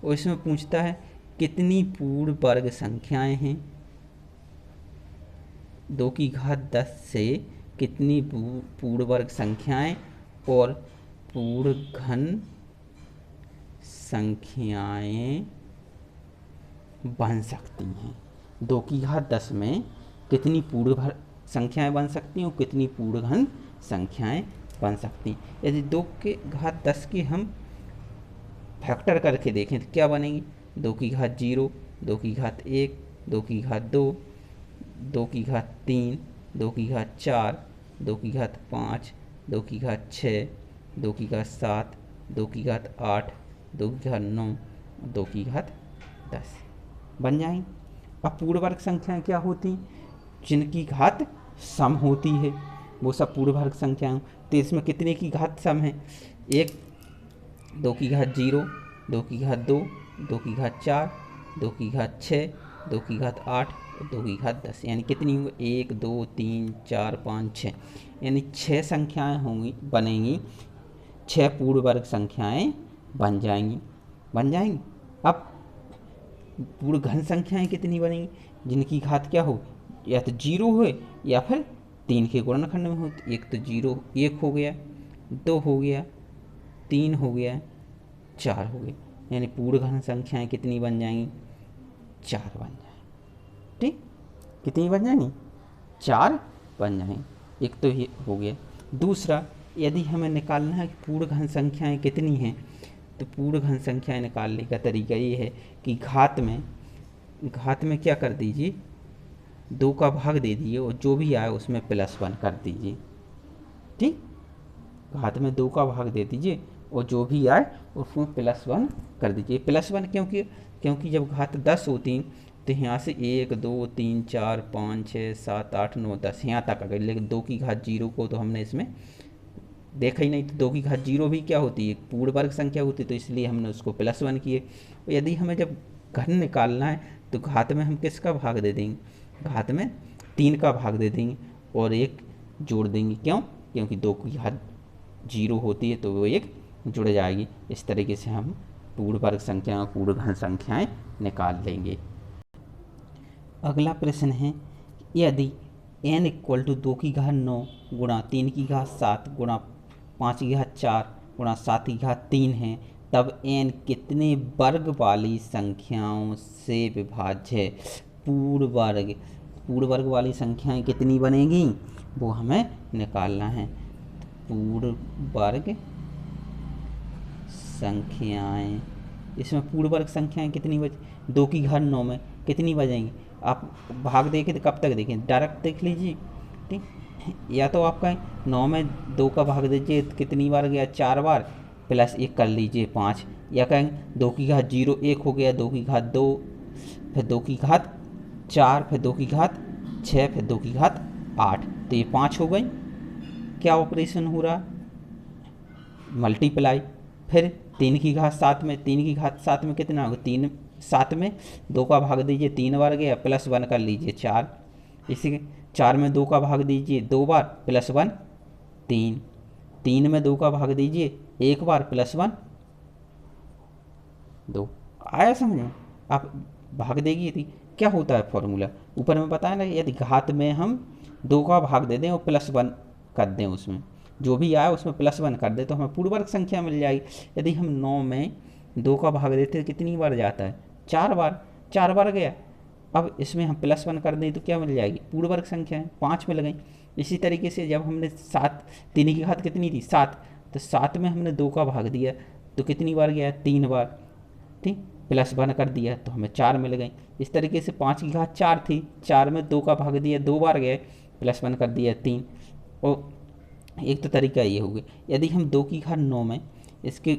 और इसमें पूछता है कितनी पूर्ण वर्ग संख्याएं हैं? 2 की घात 10 से कितनी पूर्ण वर्ग संख्याएं और पूर्ण घन संख्याएं बन सकती हैं? 2 की घात 10 में कितनी पूर्ण संख्याएं बन सकती हैं और कितनी पूर्ण घन संख्याएं बन सकती हैं? यदि 2 के घात 10 की हम फैक्टर करके देखें तो क्या बनेगी? 2 की घात 0, 2 की घात 1, 2 की घात 2, 2 की घात 3, 2 की घात 4, 2 की घात 5, 2 की घात 6, 2 की घात 7, 2 की घात 8, 2 की घात 9, 2 की घात 10 बन जाएंगी। अब पूर्ण वर्ग संख्याएं क्या होती? जिनकी घात सम होती है वो सब पूर्ण वर्ग संख्याएं। तो इसमें कितने की घात सम है? 1, 2 की घात 0, 2 की घात 2, 2 की घात 4, 2 की घात 6, 2 की घात 8 और 2 की घात 10। यानी कितनी होंगी? 1, 2, 3, 4, 5, 6, यानी 6 संख्याएं होंगी, बनेंगी। 6 पूर्ण वर्ग संख्याएं बन जाएंगी। अब पूर्ण घन संख्याएं कितनी बनेंगी? जिनकी घात क्या हो? या तो 0 हो या फिर 3 के गुणनखंड में हो। एक तो 0, 1 हो गया, 2 हो गया, 3 हो गया, 4 हो गया। यानी पूर्ण घन संख्याएं कितनी बन जाएंगी? 4 बन जाएंगी। ठीक, कितनी बन जाएंगी? 4 बन जाएंगी। एक तो ये हो गया। दूसरा, यदि हमें निकालना है कि पूर्ण घन संख्याएं कितनी हैं, तो पूर्ण घन संख्याएं निकालने का तरीका ये है कि घात में क्या कर दीजिए? 2 का भाग दे दीजिए और जो भी आए उसमें +1 कर दीजिए। ठीक, घात में 2 का भाग दे दीजिए और जो भी आए उसमें +1 कर दीजिए। +1 क्योंकि जब घात 10 होती तो यहाँ से 1, 2, 3, 4, 5, 6, 7, 8, 9, 10 यहाँ तक आ गई। लेकिन 2 की घात 0 को तो हमने इसमें देखा ही नहीं। तो 2 की घात 0 भी क्या होती है? पूर्ण वर्ग संख्या होती है, तो इसलिए हमने उसको +1 किए। यदि हमें जब घन निकालना है तो घात में हम किसका भाग दे देंगे? घात में 3 का भाग दे देंगे और 1 जोड़ देंगे। क्यों? क्योंकि 2 की घात 0 होती है तो वो 1 जुड़ जाएगी। इस तरीके से हम पूर्ण वर्ग संख्या और पूर्ण घन संख्याएं निकाल लेंगे। अगला प्रश्न है, यदि n = 2 की घात 9 गुणा 3 की घात 7 गुणा 5 की घात 4 गुणा 7 की घात 3 है, तब n कितने वर्ग वाली संख्याओं से विभाज्य है? पूर्ण वर्ग वाली संख्याएं कितनी बनेगी वो हमें निकालना है। पूर्ण वर्ग संख्याएं, इसमें पूर्ण वर्ग संख्याएं कितनी बची? 2 की घात 9 में कितनी बजेंगी। आप भाग देखें तो कब तक देखें, डायरेक्ट देख लीजिए। ठीक, या तो आप कहें 9 में 2 का भाग दीजिए तो कितनी बार गया, 4 बार, प्लस 1 कर लीजिए 5। या कहें 2 की घात 0 1 हो गया, 2 की घात 2, फिर 2 की घात 4, फिर 2 की घात 6, फिर 2 की घात 8, तो ये 5 हो गई। क्या ऑपरेशन हो रहा, मल्टीप्लाई। फिर 3 की घात 7 में, 3 की घात 7 में कितना होगा, 3 7 में 2 का भाग दीजिए 3 बार गया, प्लस 1 कर लीजिए 4। इसी के 4 में 2 का भाग दीजिए 2 बार, प्लस 1 3। 3 में 2 का भाग दीजिए 1 बार, प्लस 1 2। आया समझ में, आप भाग देगी थी। क्या होता है फॉर्मूला, ऊपर में बताया ना, यदि घात में हम 2 का भाग दे दें और प्लस 1 कर दें, उसमें जो भी आया उसमें प्लस 1 कर दे तो हमें पूर्ण वर्ग संख्या मिल जाएगी। यदि हम 9 में 2 का भाग देते हैं कितनी बार जाता है, 4 बार, 4 बार गया। अब इसमें हम प्लस 1 कर दें तो क्या मिल जाएगी, पूर्ण वर्ग संख्या है, 5 मिल गई। इसी तरीके से जब हमने 7, 3 की घात कितनी थी 7, तो 7 में हमने 2 का भाग दिया तो कितनी बार गया, 3 बार। ठीक, प्लस 1 कर दिया तो हमें 4 मिल गई। इस तरीके से 5 की घात 4 थी, 4 में 2 का भाग दिया 2 बार गए, प्लस 1 कर दिया 3। और एक तो तरीका ये हो गया। यदि हम 2 की घात 9 में इसके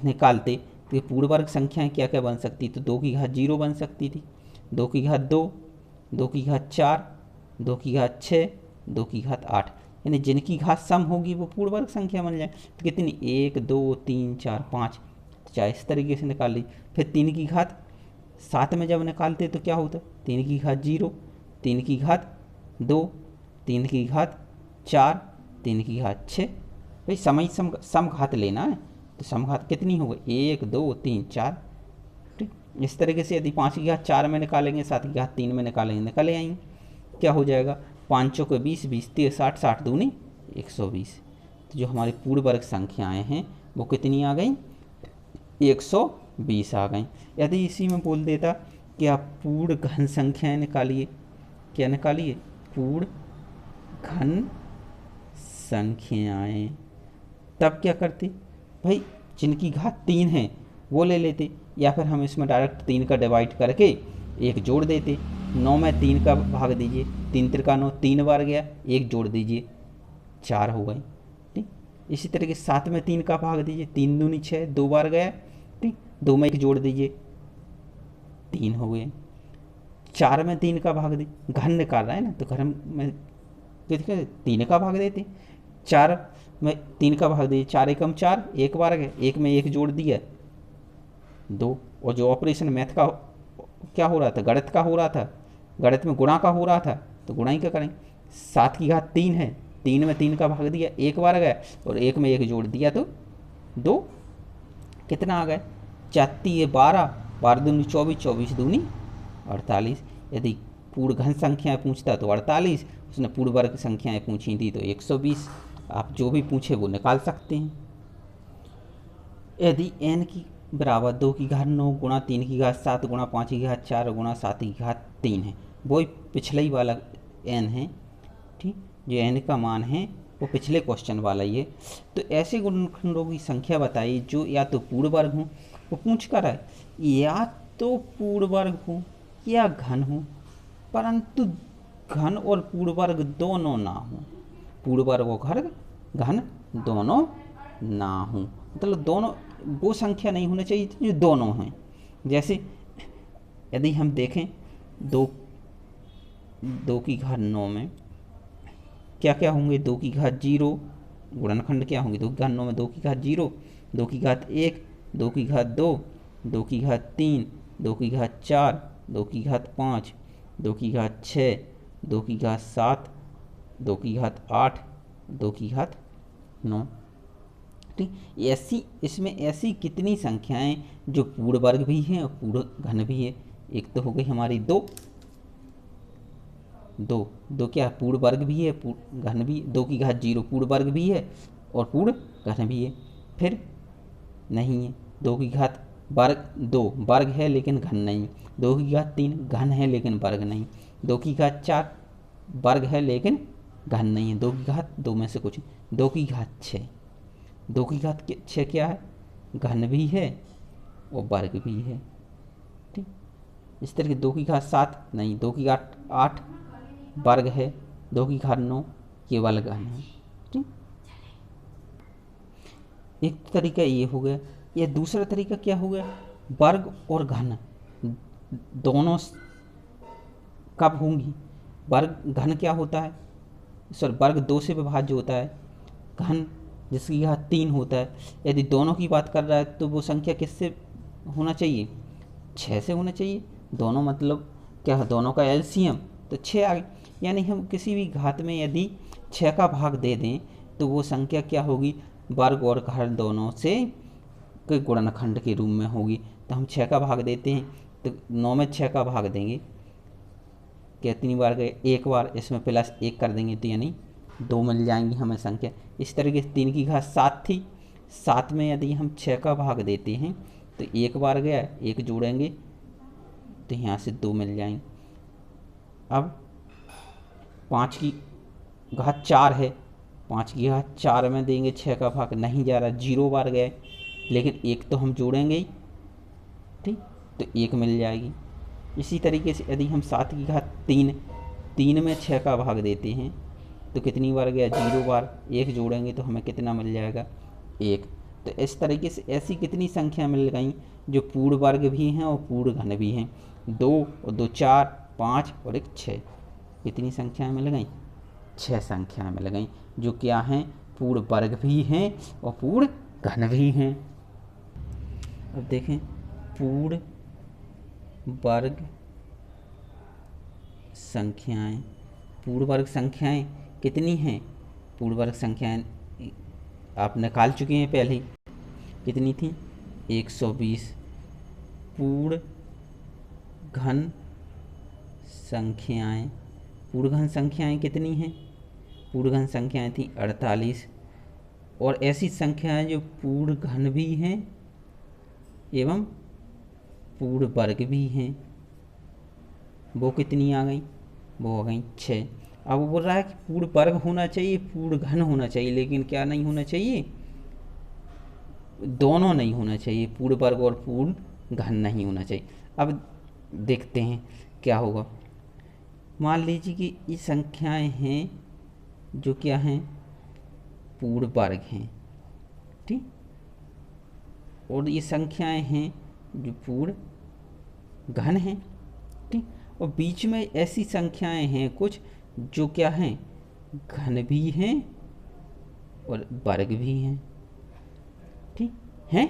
निकालते तो ये पूर्ण वर्ग संख्याएँ क्या क्या बन सकती, तो 2 की घात 0 बन सकती थी, 2 की घात 2, 2 की घात 4, 2 की घात 6, 2 की घात 8, यानी जिनकी घात सम होगी वो पूर्ण वर्ग संख्या बन जाए। तो कितनी, 1 2 3 4 5, चाहे इस तरीके से निकाल ली। फिर 3 की घात 7 में जब निकालते तो क्या होता, 3 की घात 0, 3 की घात 2, 3 की घात 4, 3 की घात 6। भाई समय सम घात लेना है तो सम घात कितनी हो गई, 1 2 3 4। ठीक, इस तरीके से यदि 5 की घात 4 में निकालेंगे, 7 की घात 3 में निकालेंगे, निकले आएंगे। क्या हो जाएगा, 5 चौके 20, 20 3 60, 60 दूनी 120। तो जो हमारी पूर्ण वर्ग संख्याएँ हैं वो कितनी आ गई, 120 आ गई। यदि इसी में बोल देता कि आप पूर्ण घन संख्याएँ निकालिए, क्या निकालिए, पूर्ण घन संख्याएँ, तब क्या करते भाई, जिनकी घात 3 है वो ले लेते, या फिर हम इसमें डायरेक्ट 3 का डिवाइड करके 1 जोड़ देते। 9 में 3 का भाग दीजिए, 3 त्रिका 9, 3 बार गया, 1 जोड़ दीजिए 4 हो गई। ठीक, इसी तरीके 7 में 3 का भाग दीजिए, 3 दूनी 6, 2 बार गया। ठीक, 2 में 1 जोड़ दीजिए 3 हो गए। 4 में 3 का भाग दीजिए, घन निकाल रहा है ना तो घर में 3 का भाग देते, 4 में 3 का भाग दीजिए, 4 एकम 4, 1 बार गए, 1 में 1 जोड़ दिया 2। और जो ऑपरेशन मैथ का क्या हो रहा था, गणित का हो रहा था, गणित में गुणा का हो रहा था, तो गुणा ही क्या करेंगे। 7 की घात 3 है, 3 में 3 का भाग दिया, 1 बार गया, और 1 में 1 जोड़ दिया तो 2। कितना आ गए, 4 12, 12 दूनी 24, 24 दूनी 48। यदि पूर्ण घन संख्याएँ पूछता तो 48, उसने पूर्ण वर्ग संख्याएँ पूछी थी तो 120। आप जो भी पूछे वो निकाल सकते हैं। यदि n की बराबर 2 की घात 9 गुणा 3 की घात 7 गुणा 5 की घात 4 गुणा 7 की घात 3 है, वही पिछले ही वाला n है। ठीक, जो n का मान है वो पिछले क्वेश्चन वाला ही है। तो ऐसे गुणनखंडों की संख्या बताइए जो या तो पूर्ण वर्ग हो, वो पूछ कर है, या तो पूर्ण वर्ग हो या घन हो, परंतु घन और पूर्ण वर्ग दोनों ना हो, पूर्ण वर्ग और घन दोनों ना हो, मतलब दोनों वो संख्या नहीं होनी चाहिए जो दोनों हैं। जैसे यदि हम देखें 2 की घात 9 में क्या क्या होंगे, 2 की घात 0 गुणनखंड क्या होंगे, 2 की घात 9 में 2 की घात 0, 2 की घात 1, 2 की घात 2, 2 की घात 3, 2 की घात 4, 2 की घात 5, 2 की घात 6, 2 की घात 7, 2 की घात 8, 2 की घात 9। ठीक, ऐसी इसमें ऐसी कितनी संख्याएं जो पूर्ण वर्ग भी हैं और पूर्ण घन भी है। एक तो हो गई हमारी 2, 2 क्या पूर्ण वर्ग भी है पूर्ण घन भी, 2 की घात 0 पूर्ण वर्ग भी है और पूर्ण घन भी है। फिर नहीं है 2 की घात वर्ग 2 वर्ग है लेकिन घन नहीं, 2 की घात 3 घन है लेकिन वर्ग नहीं, 2 की घात 4 वर्ग है लेकिन घन नहीं है, 2 की घात 2 में से कुछ, 2 की घात 6, 2 की घात 6 क्या है, घन भी है और वर्ग भी है। ठीक, इस तरह के 2 की घात 7 नहीं, 2 की घात 8 वर्ग है, 2 की घात 9 केवल घन है। ठीक, एक तरीका ये हो गया। या दूसरा तरीका क्या हो गया, वर्ग और घन दोनों कब होंगी। वर्ग घन क्या होता है, सॉरी वर्ग 2 से विभाज्य होता है, घन जिसकी घात 3 होता है। यदि दोनों की बात कर रहा है तो वो संख्या किससे होना चाहिए, 6 से होना चाहिए। दोनों मतलब क्या है, दोनों का एलसीएम तो 6 आ गई। यानी हम किसी भी घात में यदि 6 का भाग दे दें तो वो संख्या क्या होगी, वर्ग और घन दोनों से के गुणनखंड के रूप में होगी। तो हम 6 का भाग देते हैं तो 9 में 6 का भाग देंगे, कितनी बार गए, एक बार, इसमें प्लस 1 कर देंगे तो यानी 2 मिल जाएंगी हमें संख्या। इस तरीके से 3 की घात 7 थी, 7 में यदि हम 6 का भाग देते हैं तो एक बार गया, एक जोड़ेंगे तो यहाँ से 2 मिल जाएंगे। अब 5 की घात 4 है, 5 की घात 4 में देंगे 6 का भाग, नहीं जा रहा, 0 बार गए, लेकिन एक तो हम जोड़ेंगे ही, ठीक, तो 1 मिल जाएगी। इसी तरीके से यदि हम 7 की घात 3, 3 में 6 का भाग देते हैं तो कितनी बार गया, 0 बार, एक जोड़ेंगे तो हमें कितना मिल जाएगा, 1। तो इस तरीके से ऐसी कितनी संख्या मिल गई जो पूर्ण वर्ग भी हैं और पूर्ण घन भी हैं, 2 और 2 4, 5 और 1 6, कितनी संख्याएं मिल गई, 6 संख्याएं मिल गई जो क्या हैं, पूर्ण वर्ग भी हैं और पूर्ण घन भी हैं। अब देखें पूर्ण वर्ग संख्याएं, पूर्ण वर्ग संख्याएं कितनी हैं, पूर्ण वर्ग संख्याएं आप निकाल चुके हैं पहले ही, कितनी थी, 120। पूर्ण घन संख्याएं, पूर्ण घन संख्याएं कितनी हैं, पूर्ण घन संख्याएं थी 48। और ऐसी संख्याएं जो पूर्ण घन भी हैं एवं पूर्ण वर्ग भी हैं, वो कितनी आ गई, वो आ गई 6। अब वो बोल रहा है कि पूर्ण वर्ग होना चाहिए, पूर्ण घन होना चाहिए, लेकिन क्या नहीं होना चाहिए, दोनों नहीं होना चाहिए, पूर्ण वर्ग और पूर्ण घन नहीं होना चाहिए। अब देखते हैं क्या होगा। मान लीजिए कि ये संख्याएं हैं जो क्या हैं, पूर्ण वर्ग हैं, ठीक, और ये संख्याएं हैं जो पूर्ण घन हैं, ठीक, और बीच में ऐसी संख्याएं हैं कुछ जो क्या हैं, घन भी हैं और वर्ग भी हैं, ठीक है।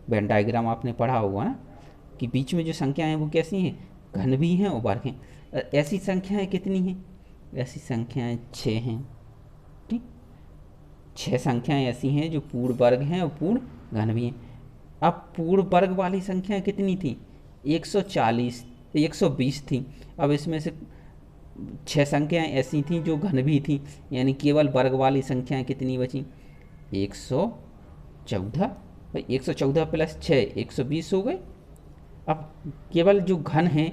वेन डायग्राम आपने पढ़ा होगा ना कि बीच में जो संख्याएं हैं वो कैसी हैं, घन भी हैं और वर्ग हैं। ऐसी संख्याएं कितनी हैं, ऐसी संख्याएं 6 हैं, ठीक, 6 संख्याएं ऐसी हैं जो पूर्ण वर्ग हैं और पूर्ण घन भी हैं। अब पूर्ण वर्ग वाली संख्याएं कितनी थी, 140, 120 थी। अब इसमें से 6 संख्याएं ऐसी थीं जो घन भी थीं, यानी केवल वर्ग वाली संख्याएं कितनी बची, 114। भाई 114 प्लस 6 120 हो गए। अब केवल जो घन हैं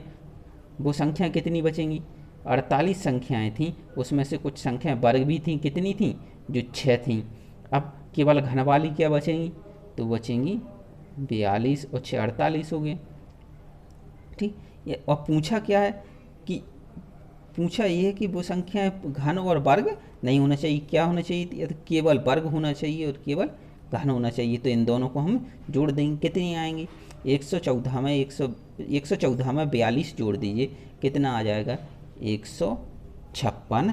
वो संख्याएं कितनी बचेंगी, 48 संख्याएं थीं, उसमें से कुछ संख्याएं वर्ग भी थीं, कितनी थीं, जो 6 थीं। अब केवल घन वाली क्या बचेंगी, तो बचेंगी 42 और 6 48 हो गए, ठीक। और पूछा क्या है कि, पूछा ये है कि वो संख्याएं घन और वर्ग नहीं होना चाहिए, क्या होना चाहिए, या तो केवल वर्ग होना चाहिए और केवल घन होना चाहिए। तो इन दोनों को हम जोड़ देंगे, कितनी आएंगी, 114 में 114 में 42 जोड़ दीजिए, कितना आ जाएगा, 156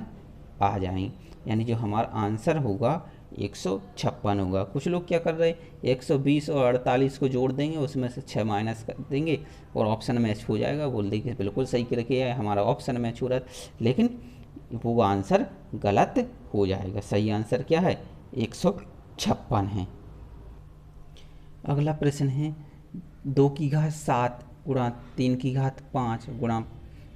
आ जाएंगे। यानी जो हमारा आंसर होगा 156 होगा। कुछ लोग क्या कर रहे हैं, 120 और 48 को जोड़ देंगे, उसमें से 6 माइनस कर देंगे और ऑप्शन मैच हो जाएगा, बोल देंगे बिल्कुल सही करके है, हमारा ऑप्शन मैच हो रहा है, लेकिन वो आंसर गलत हो जाएगा। सही आंसर क्या है, 156 है। अगला प्रश्न है 2 की घात 7 गुणा 3 की घात 5 गुणा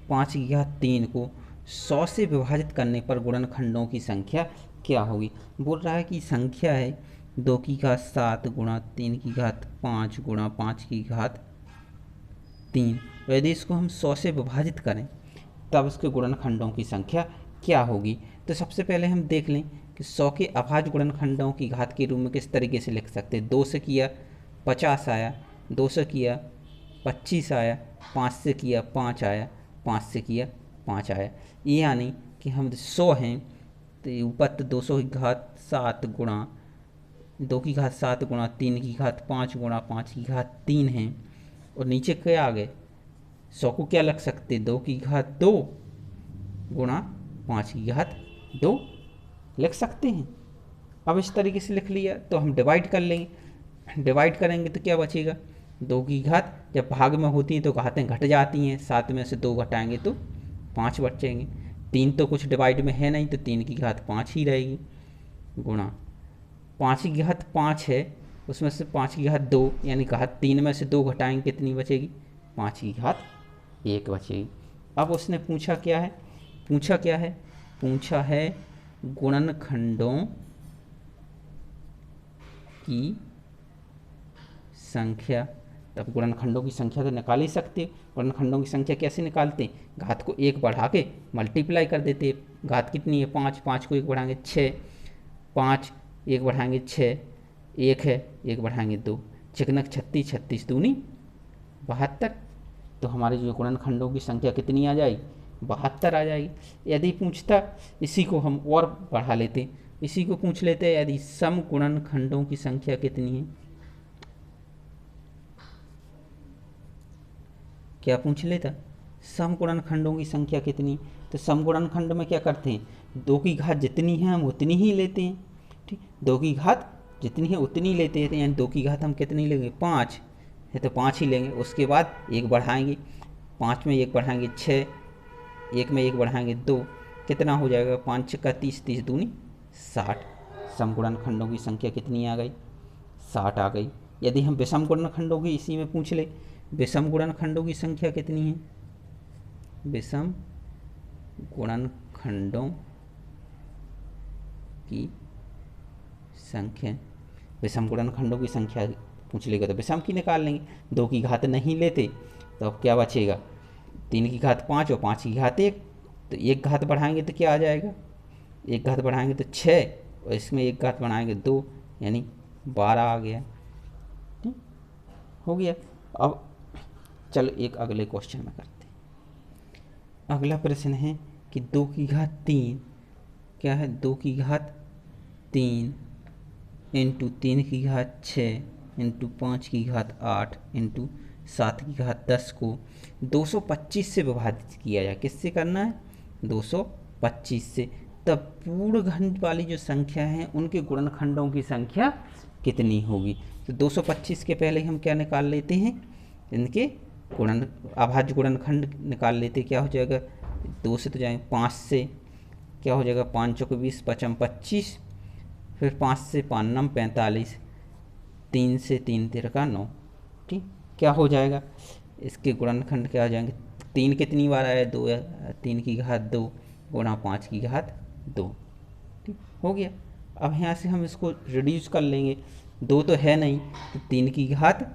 5 की घात 3 को 100 से विभाजित करने पर गुणनखंडों की संख्या क्या होगी। बोल रहा है कि संख्या है 2 की घात 7 गुणा 3 की घात 5 गुणा 5 की घात 3, यदि इसको हम 100 से विभाजित करें तब उसके गुणनखंडों की संख्या क्या होगी। तो सबसे पहले हम देख लें कि 100 के अभाज्य गुणनखंडों की घात के रूप में किस तरीके से लिख सकते हैं। 2 से किया 50 आया, 2 से किया 25 आया, 5 से किया 5 आया, 5 से किया 5 आया। ये यानी कि हम 100 हैं तो ऊपर तो 200 की घात 7 गुणा 2 की घात 7 गुणा 3 की घात 5 गुणा 5 की घात 3 है, और नीचे क्या आ गए 100 को क्या लग सकते 2 की घात 2 गुणा 5 की घात 2 लिख सकते हैं। अब इस तरीके से लिख लिया तो हम डिवाइड कर लेंगे, डिवाइड करेंगे तो क्या बचेगा 2 की घात, जब भाग में होती हैं तो घातें घट जाती हैं, 7 में से 2 घटाएंगे तो 5 बचेंगे। 3 तो कुछ डिवाइड में है नहीं तो 3 की घात 5 ही रहेगी, गुणा 5 की घात 5 है, उसमें से 5 की घात 2 यानी घात 3 में से 2 घटाएंगे कितनी बचेगी 5 की घात 1 बचेगी। अब उसने पूछा क्या है, पूछा है गुणनखंडों की संख्या। तब गुणनखंडों की संख्या तो निकाल ही सकते हो। गुणनखंडों की संख्या कैसे निकालते हैं, घात को 1 बढ़ा के मल्टीप्लाई कर देते हैं। घात कितनी है 5, 5 को 1 बढ़ाएंगे 6, 5 1 बढ़ाएंगे 6, 1 है 1 बढ़ाएंगे 2, चिकनक 36, 36 दूनी 72। तो हमारी जो गुणनखंडों की संख्या कितनी आ जाएगी 72 आ जाएगी। यदि पूछता, इसी को हम और बढ़ा लेते, इसी को पूछ लेते यदि सम गुणनखंडों की संख्या कितनी है, क्या पूछ लेता सम गुणनखंडों की संख्या कितनी। तो सम गुणनखंड में क्या करते हैं 2 की घात जितनी है हम उतनी ही लेते हैं, ठीक 2 की घात जितनी है उतनी लेते हैं, तो यानी 2 की घात हम कितनी लेंगे 5 है तो 5 ही लेंगे। उसके बाद 1 बढ़ाएंगे, 5 में 1 बढ़ाएंगे 6, 1 में 1 बढ़ाएंगे 2, कितना हो जाएगा 5 छक्का 30, 30 दूनी 60। सम गुणनखंडों की संख्या कितनी आ गई 60 आ गई। यदि हम विषम गुणनखंडों की इसी में पूछ ले, विषम गुणनखंडों की संख्या कितनी है, विषम गुणनखंडों की संख्या, विषम गुणनखंडों की संख्या पूछ लेगा तो विषम की निकाल लेंगे। 2 की घात नहीं लेते तो अब क्या बचेगा 3 की घात 5 और 5 की घात 1, तो 1 घात बढ़ाएंगे तो क्या आ जाएगा 1 घात बढ़ाएंगे तो 6, और इसमें 1 घात बढ़ाएंगे 2 यानी 12 आ गया, ठीक हो गया। अब चलो एक अगले क्वेश्चन में करते हैं। अगला प्रश्न है कि 2 की घात 3 क्या है 2 की घात 3 इंटू 3 की घात 6 इंटू 5 की घात 8 इंटू 7 की घात 10 को 225 से विभाजित किया जाए। किससे करना है 225 से। तब पूर्ण घन वाली जो संख्या है उनके गुणनखंडों की संख्या कितनी होगी। तो 225 के पहले हम क्या निकाल लेते हैं इनके अभाज्य गुणनखंड निकाल लेते। क्या हो जाएगा 2 से तो जाएंगे 5 से क्या हो जाएगा 5 चौके 20, 5 25, फिर 5 से 5 9 45, 3 से 3 तिरका 9, ठीक क्या हो जाएगा इसके गुणनखंड क्या हो जाएंगे 3 कितनी बार आया 2, 3 की घात 2 गुणा 5 की घात 2, ठीक हो गया। अब यहाँ से हम इसको रिड्यूस कर लेंगे, 2 तो है नहीं तो 3 की घात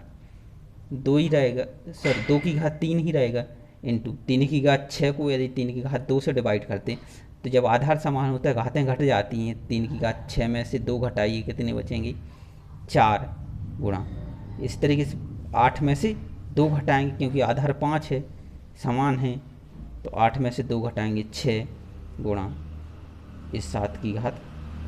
2 ही रहेगा, सॉरी 2 की घात 3 ही रहेगा इंटू 3 की घात 6 को यदि 3 की घात 2 से डिवाइड करते हैं तो जब आधार समान होता है घातें घट जाती हैं। 3 की घात 6 में से 2 घटाइए कितने बचेंगे 4 गुणा, इस तरीके से 8 में से 2 घटाएंगे क्योंकि आधार 5 है समान है, तो 8 में से 2 घटाएंगे 6 गुणा इस 7 की घात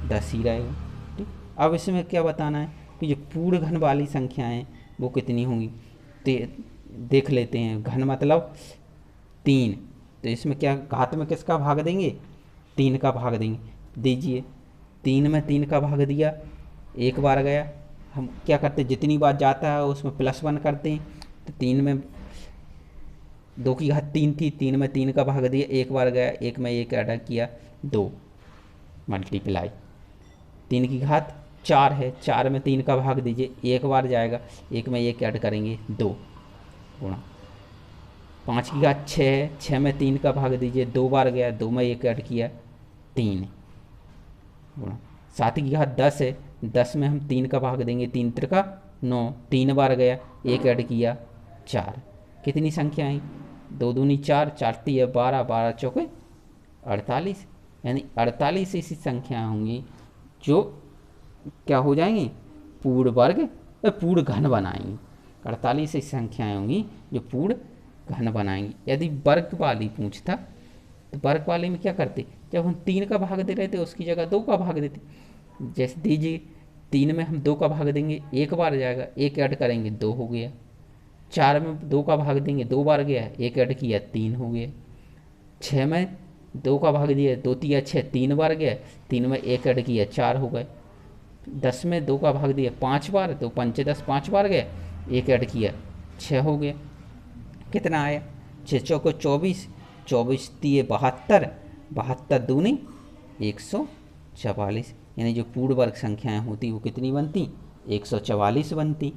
10 ही रहेगा, ठीक। अब इसमें क्या बताना है कि जो पूर्ण घन वाली संख्याएं हैं वो कितनी होंगी, देख लेते हैं। घन मतलब 3, तो इसमें क्या घात में किसका भाग देंगे 3 का भाग देंगे, दीजिए 3 में 3 का भाग दिया, एक बार गया, हम क्या करते हैं जितनी बार जाता है उसमें +1 करते हैं। तो 3 में 2 की घात 3 थी, 3 में 3 का भाग दिया, एक बार गया, 1 में 1 ऐड किया 2 मल्टीप्लाई, 3 की घात 4 है, 4 में 3 का भाग दीजिए, एक बार जाएगा, 1 में 1 ऐड करेंगे 2 गुणा 5 की घात 6 है, 6 में 3 का भाग दीजिए, 2 बार गया, 2 में 1 ऐड किया 3 गुणा 7 की घात 10 है, 10 में हम 3 का भाग देंगे, 3 त्रिका 9, 3 बार गया, 1 ऐड किया 4, कितनी संख्या आई 2 दूनी 4, 4 ती 12, 12 चौके 48, यानी 48 ऐसी संख्या होंगी जो क्या हो जाएंगी पूर्ण वर्ग पूर्ण घन बनाएंगी। 48 ऐसी संख्याएं होंगी जो पूर्ण घन बनाएंगी। यदि वर्ग वाली पूछता तो वर्ग वाले में क्या करते, जब हम 3 का भाग दे रहे थे उसकी जगह 2 का भाग देते। जैसे दीजिए 3 में हम 2 का भाग देंगे, एक बार जाएगा, एक ऐड करेंगे 2 हो गया। 4 में 2 का भाग देंगे, 2 बार गया, एक ऐड किया 3 हो गया। 6 में 2 का भाग दिया, 2 तिया 6, 3 बार गया, 3 में एक ऐड किया 4 हो गए। 10 में 2 का भाग दिया 5 बार, तो 5 10 5 बार गया, एक ऐड किया 6 हो गया। कितना आया, 6 चौको 24, 24 तिये 72, 72 दूनी 144, यानी जो पूर्ण वर्ग संख्याएं होती वो कितनी बनती, 144 बनती।